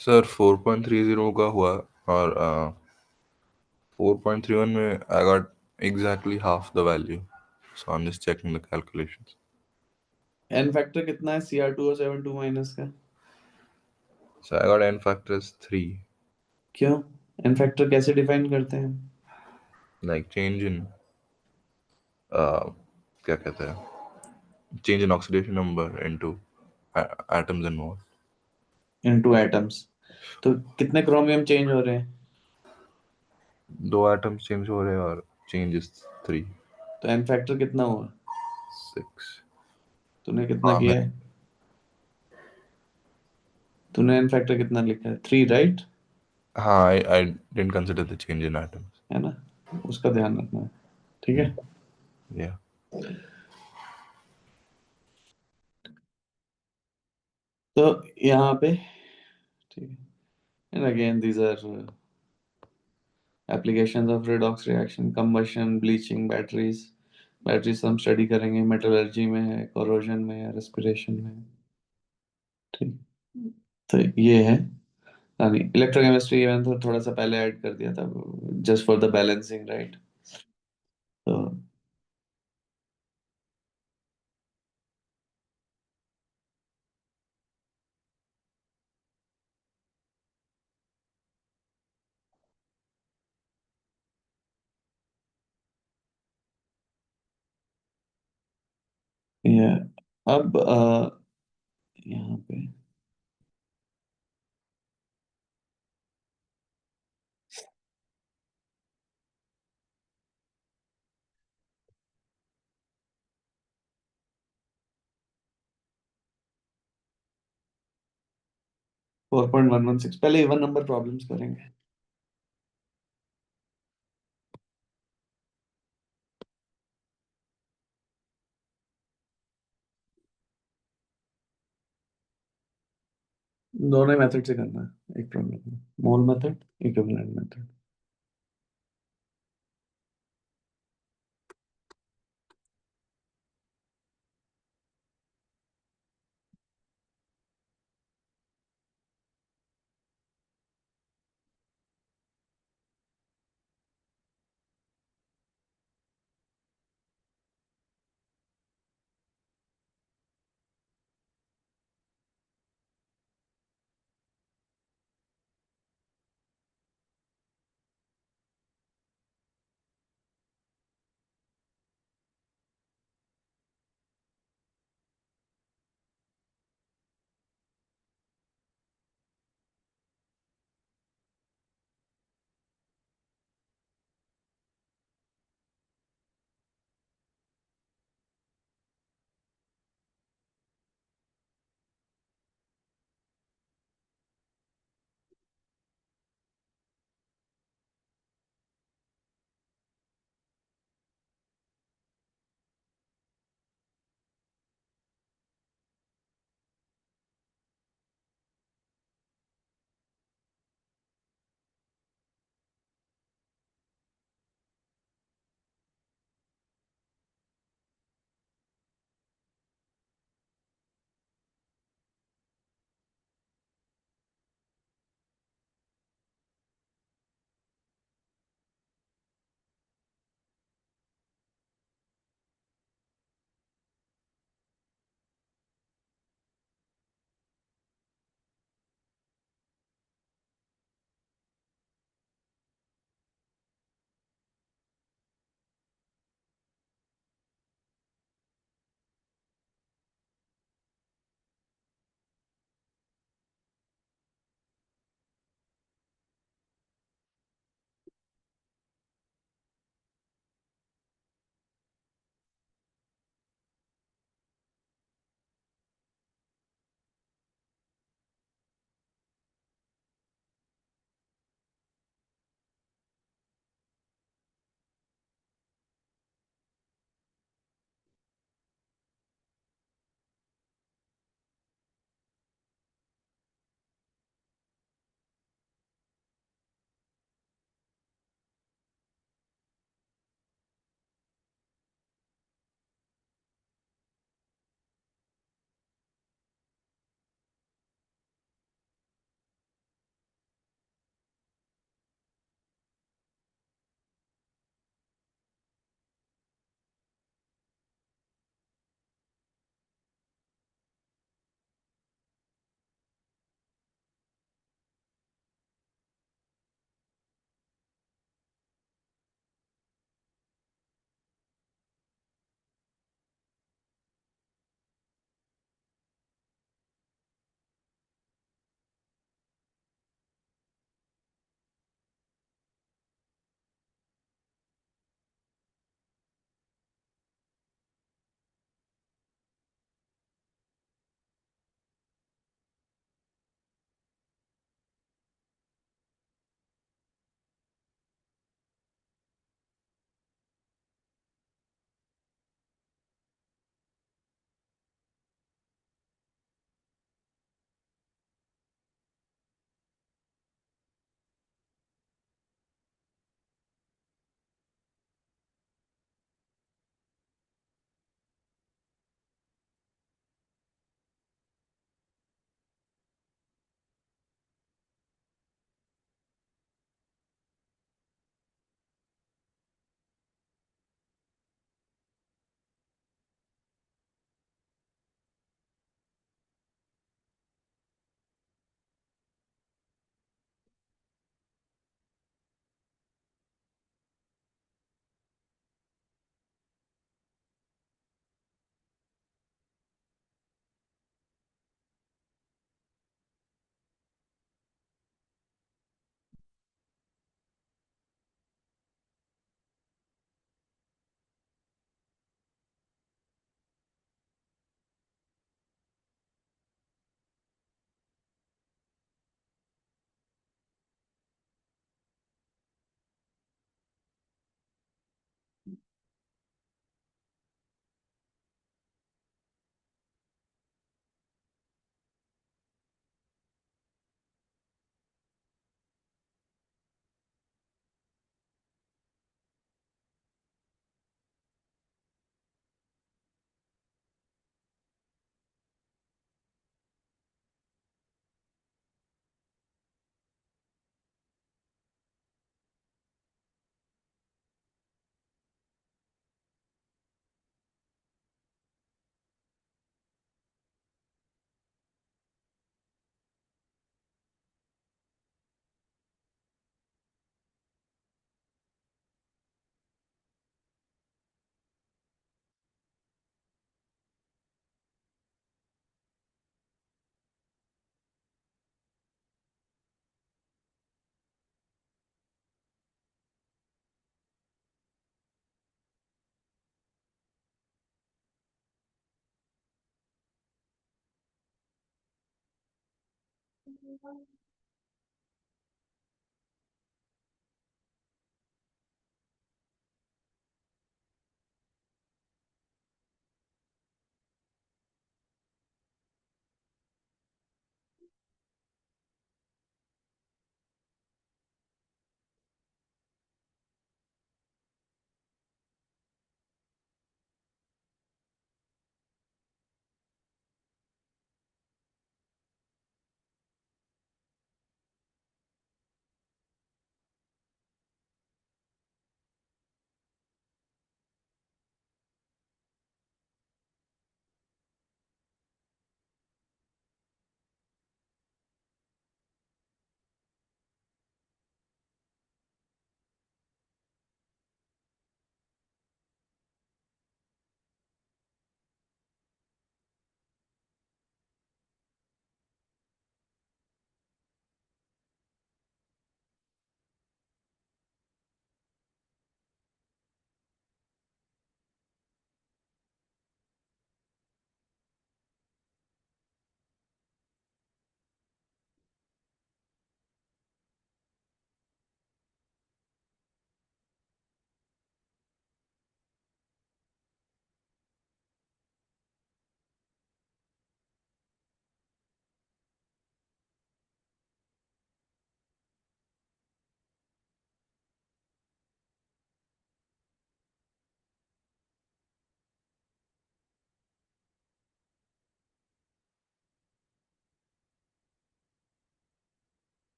सर 4.30 का हुआ, और 4.31 में I got exactly half the value, so I am just checking the calculations. N factor कितना है Cr2O72 माइनस का? So I got n factor is 3, क्यों? N factor कैसे डिफाइन करते हैं? like change in क्या कहते हैं, change in oxidation number into atoms involved। Into atoms. तो कितने क्रोमियम चेंज हो रहे हैं? 2 atoms change हो रहे हैं, और change is 3, तो एन फैक्टर कितना हुआ? 6। तूने कितना हाँ मैं, किया है? तूने एन फैक्टर कितना लिखा है? 3, राइट? हाँ I didn't consider the change in atoms। है ना? उसका ध्यान रखना है। ठीक है। Yeah। तो यहाँ पे, ठीक है, and again these are applications of redox reaction, combustion, bleaching, batteries. Batteries हम स्टडी करेंगे, मेटलर्जी में है, कोरोजन में है, रेस्पिरेशन में है। ठीक। तो ये है यानी इलेक्ट्रोकेमिस्ट्री, मैंने तो थोड़ा सा पहले ऐड कर दिया था, just for the balancing, right? तो ये अब यहाँ पे 4.116 पहले इवन नंबर प्रॉब्लम्स करेंगे। दोनों मेथड से करना है एक प्रॉब्लम में, मोल मेथड, इक्विवेलेंट मेथड।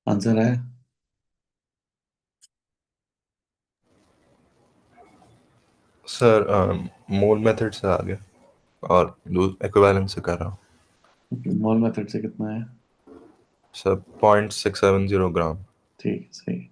आंसर है। सर मोल मेथड से आ गया, और इक्विवेलेंस से कर रहा हूँ। मोल मेथड से कितना है? सर 0.670 ग्राम। ठीक है, सही।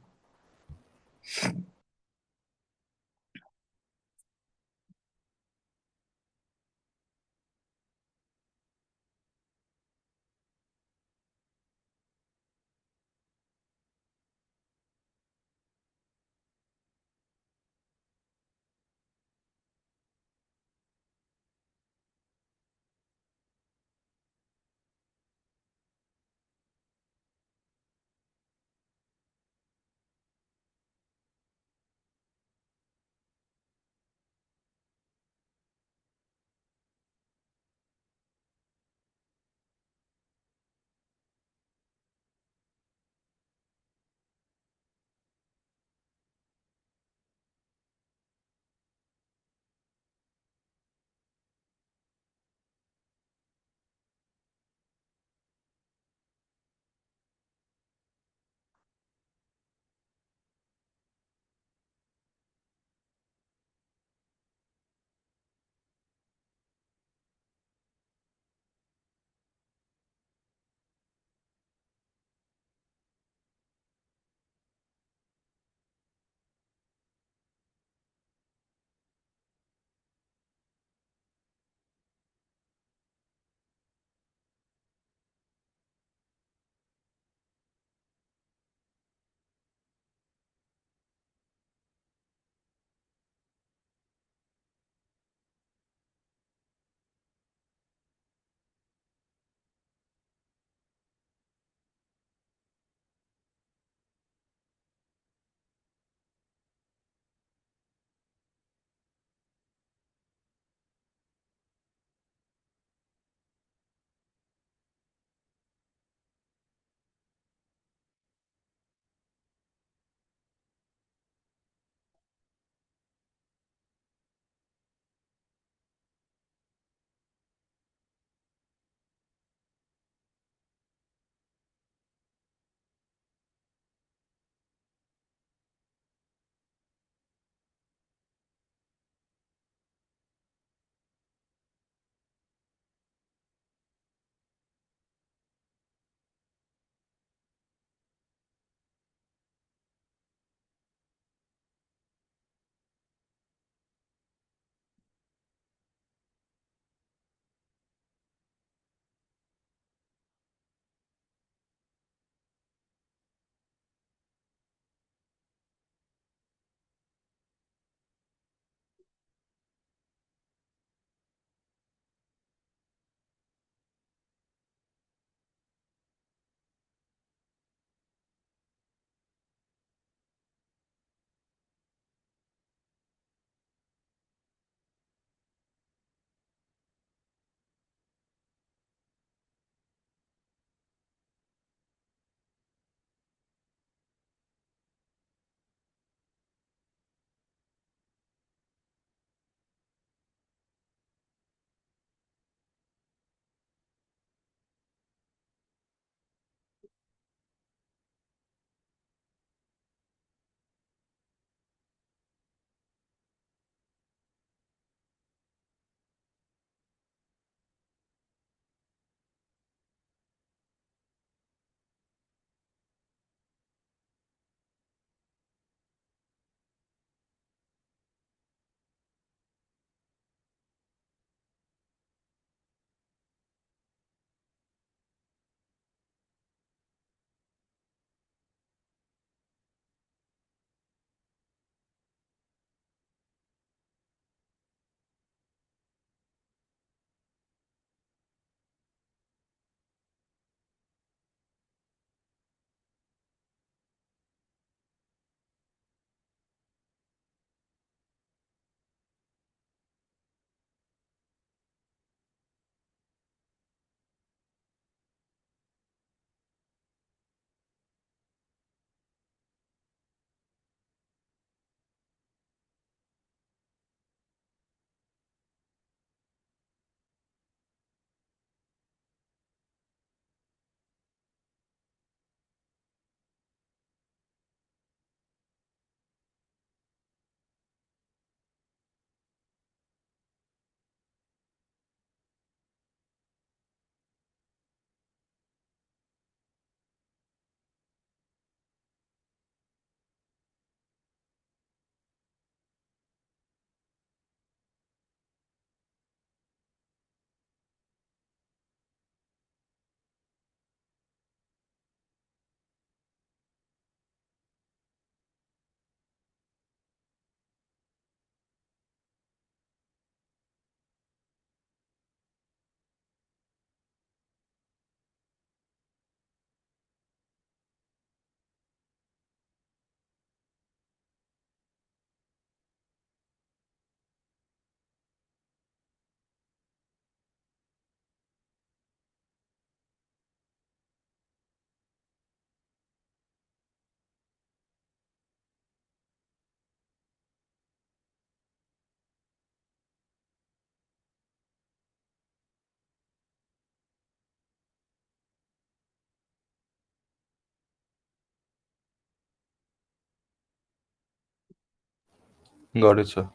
Got it, sir.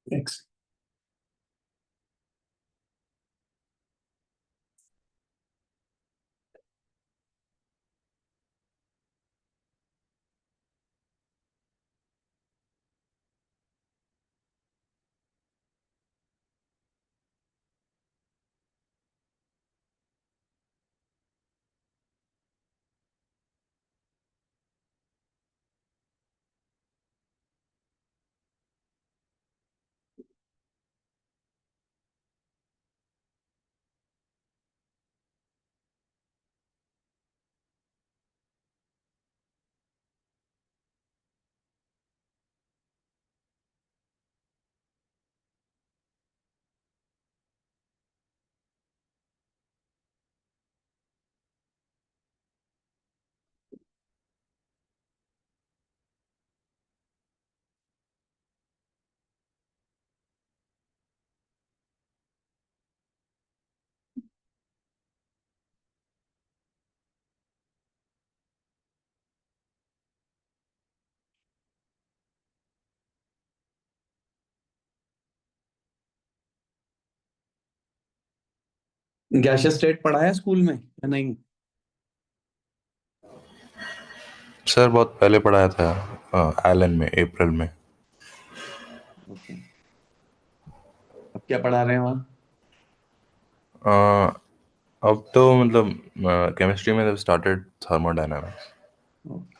X. Gaseous state पढ़ा है स्कूल में या नहीं? सर बहुत पहले पढ़ाया था एलन में, अप्रैल में। ओके। अब क्या पढ़ा रहे हैं वहाँ? अ, अब तो मतलब केमिस्ट्री में स्टार्टेड थर्मोडायनामिक्स। ओके।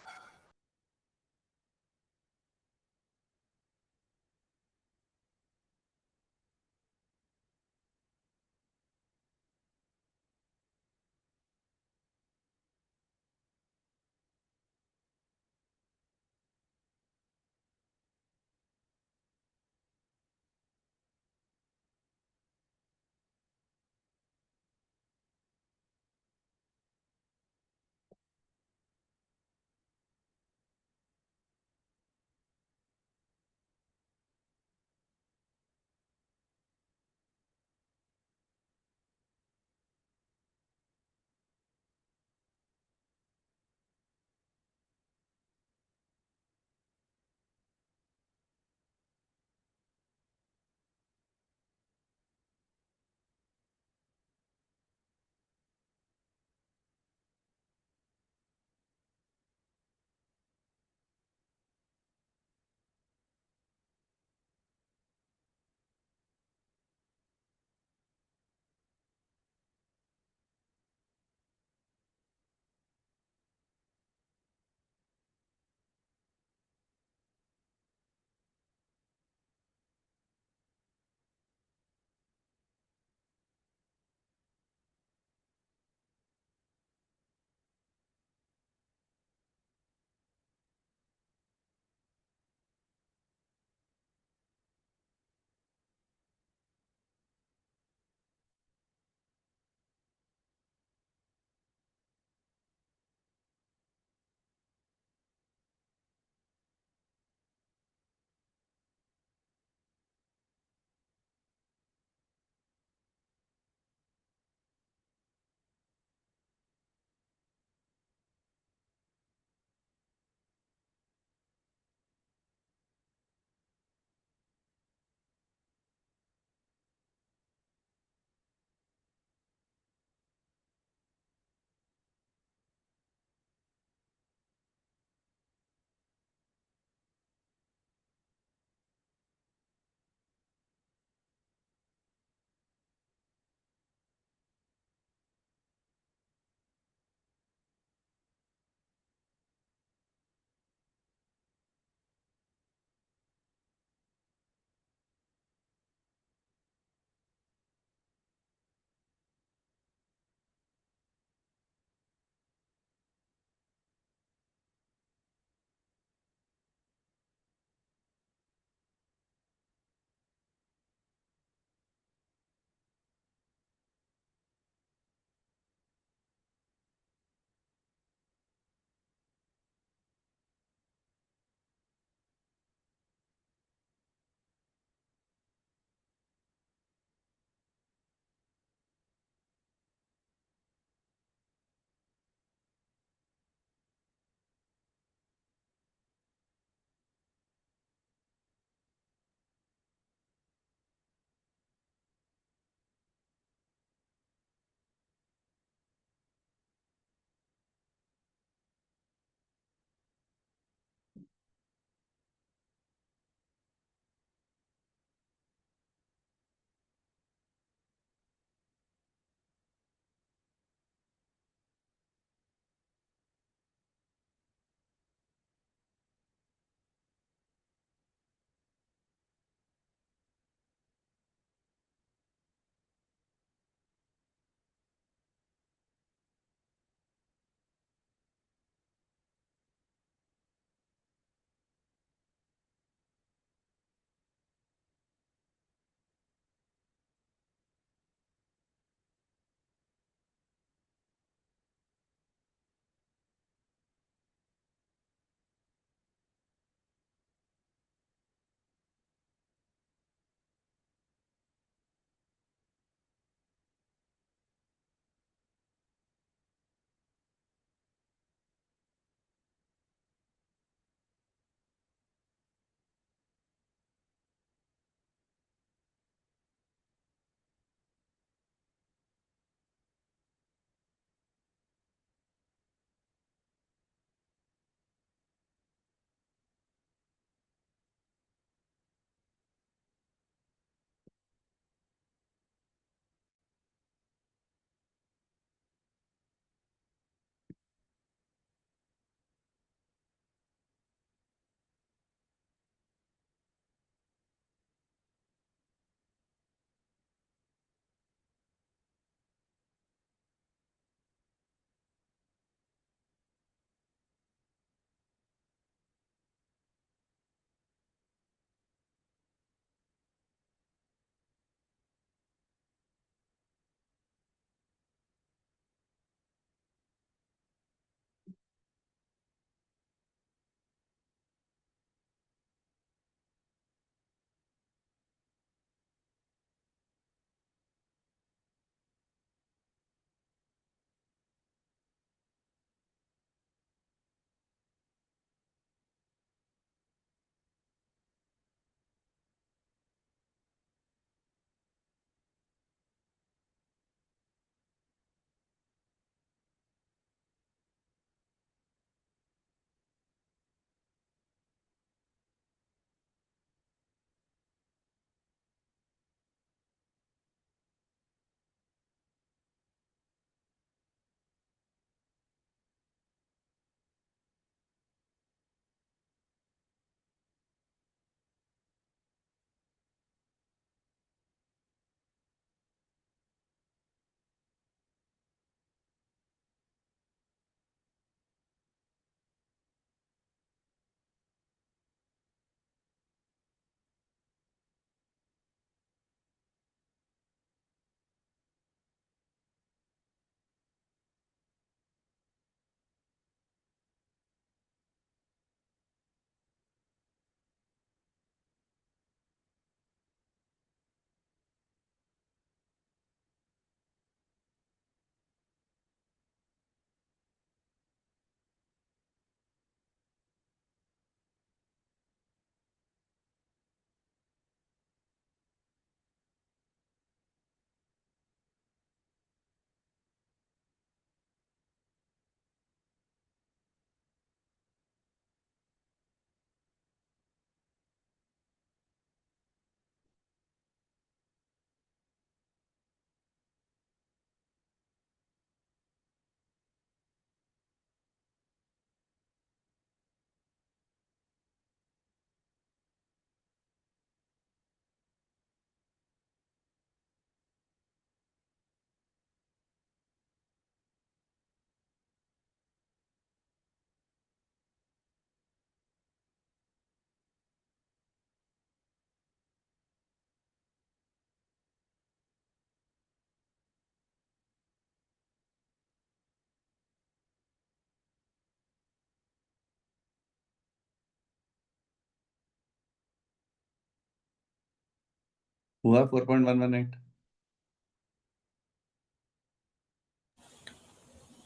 हुआ 4.118।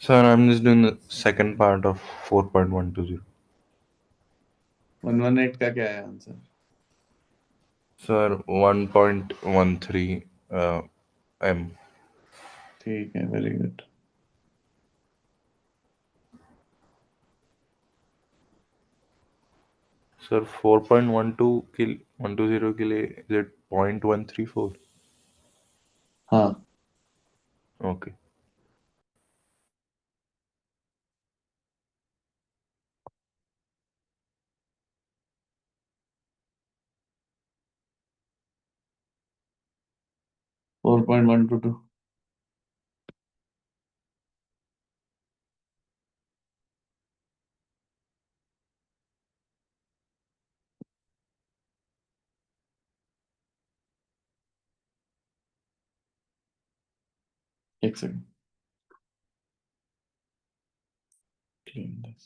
Sir, I'm just doing the second part of 4.120. 118 का क्या है आंसर? Sir, 1.13 m. ठीक है, वेरी गुड। Sir, 4.12 के 120 के लिए is it 0.134? हाँ। Okay. Four point one two two. एक second, clean this.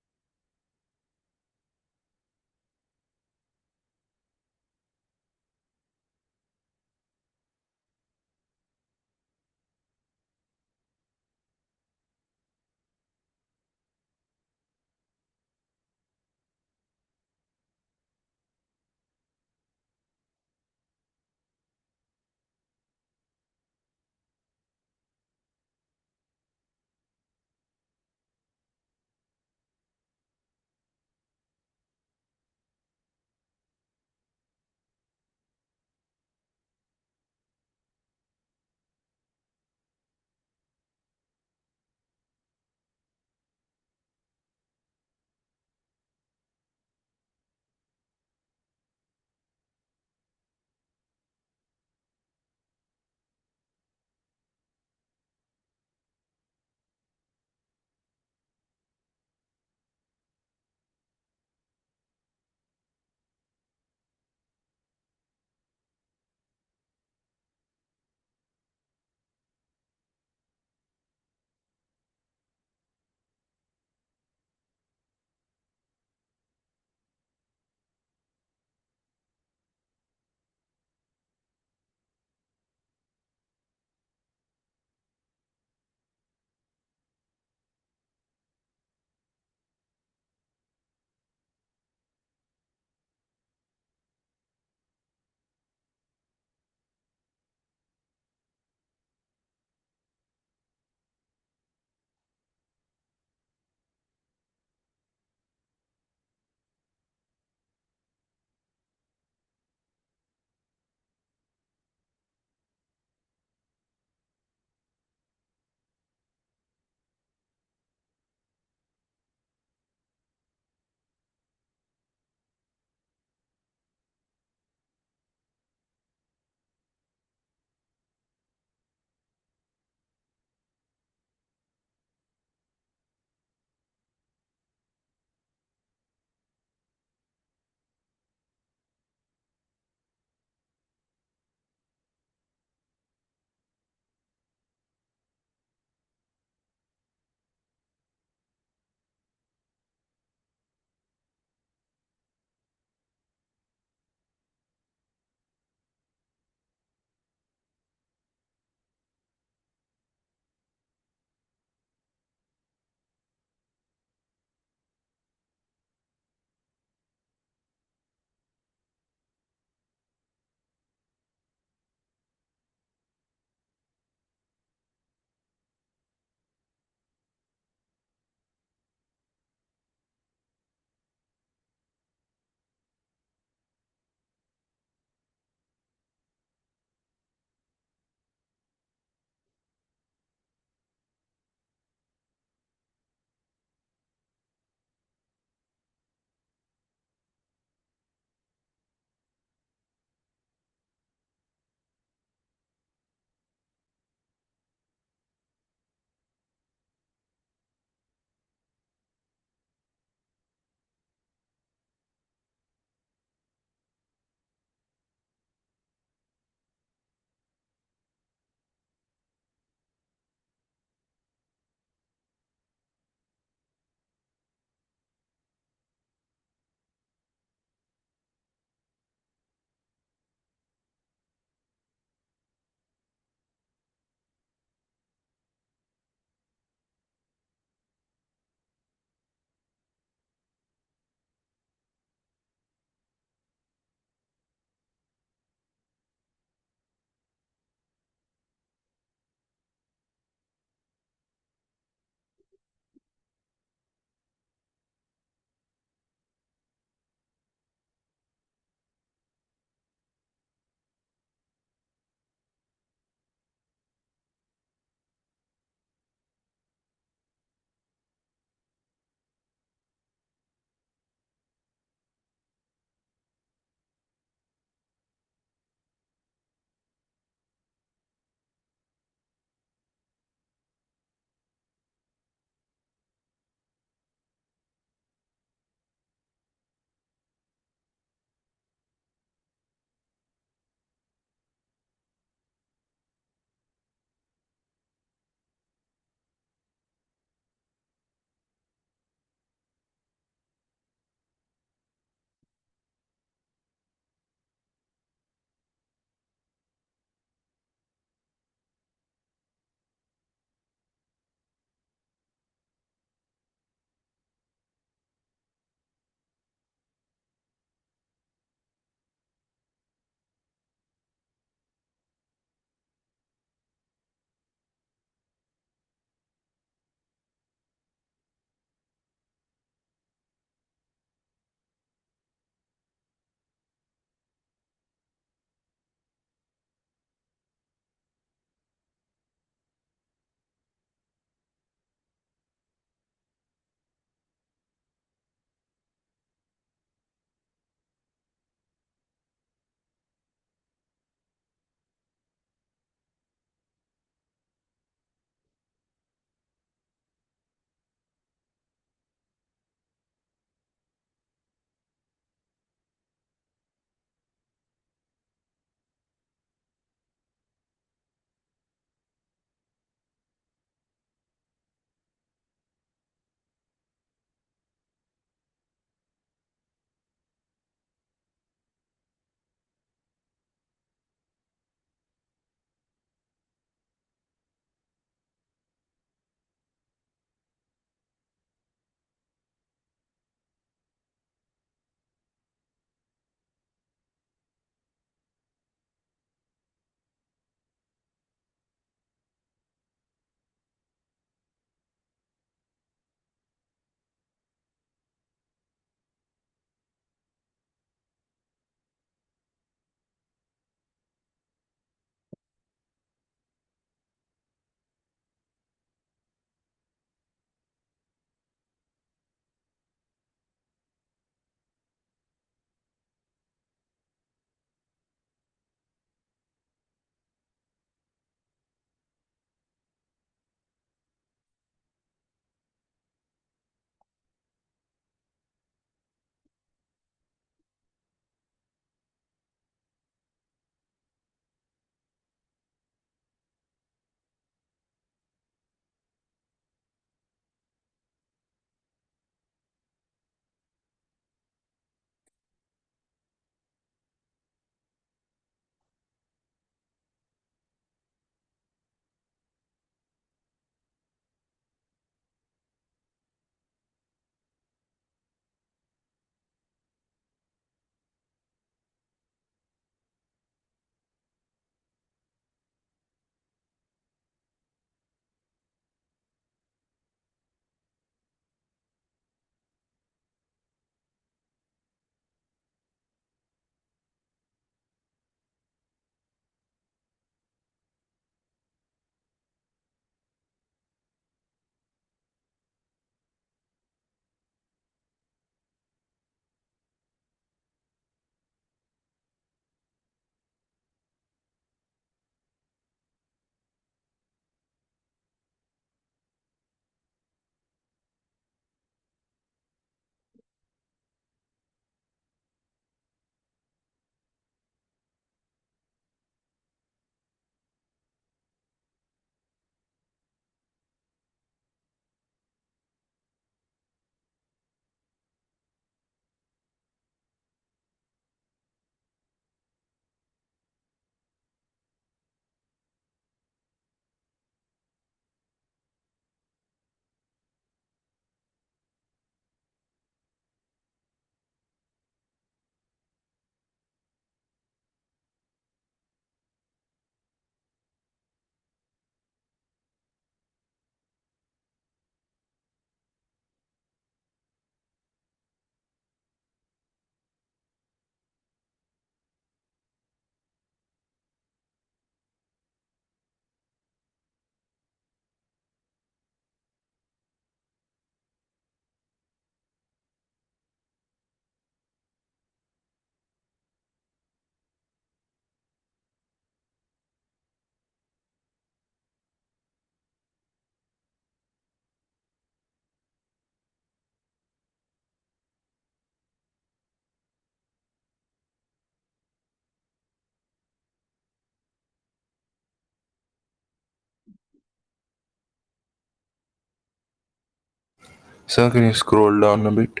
Sir, can you scroll down a bit?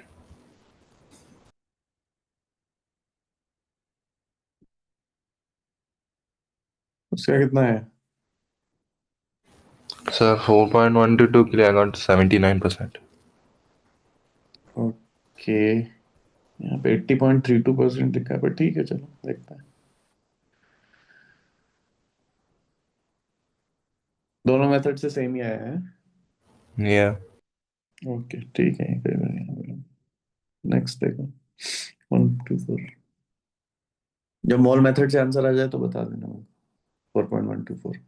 उसका कितना है? Sir, 4.122 के लिए I got 79%. ओके, यहाँ पे 80.32% लिखा है, पर ठीक है, चलो देखते हैं। दोनों मेथड से सेम ही आया है। Yeah. ओके ठीक है, कोई बात नहीं। नेक्स्ट देखो, 124। जब मॉल मेथड से आंसर आ जाए तो बता देना मुझे। 4.124।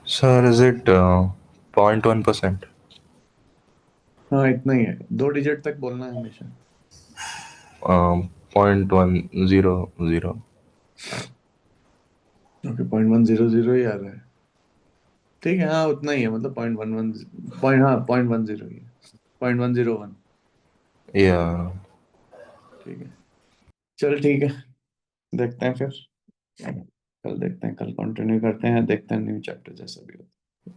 Sir is it 0.1%? हाँ इतना ही है, 2 डिजिट तक बोलना है हमेशा। 0.100। ओके, 0.100 ही आ रहा है। ठीक है, हाँ उतना ही है, मतलब 0.11, पॉइंट, हाँ 0.10 ही है, 0.101। या ठीक है, चल ठीक है, देखते हैं फिर, कल देखते हैं, कल कंटिन्यू करते हैं, देखते हैं न्यू चैप्टर जैसा भी होता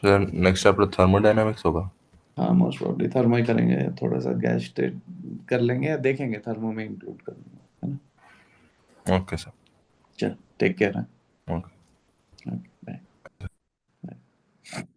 सर नेक्स्ट चैप्टर थर्मोडायनामिक्स होगा। है। हाँ मोस्ट प्रॉब्ली थर्मो ही करेंगे, थोड़ा सा गैस स्टेट कर लेंगे या देखेंगे, थर्मो में इंक्लूड कर लेंगे, है ना। Okay sir. चल take care. Okay. Okay bye.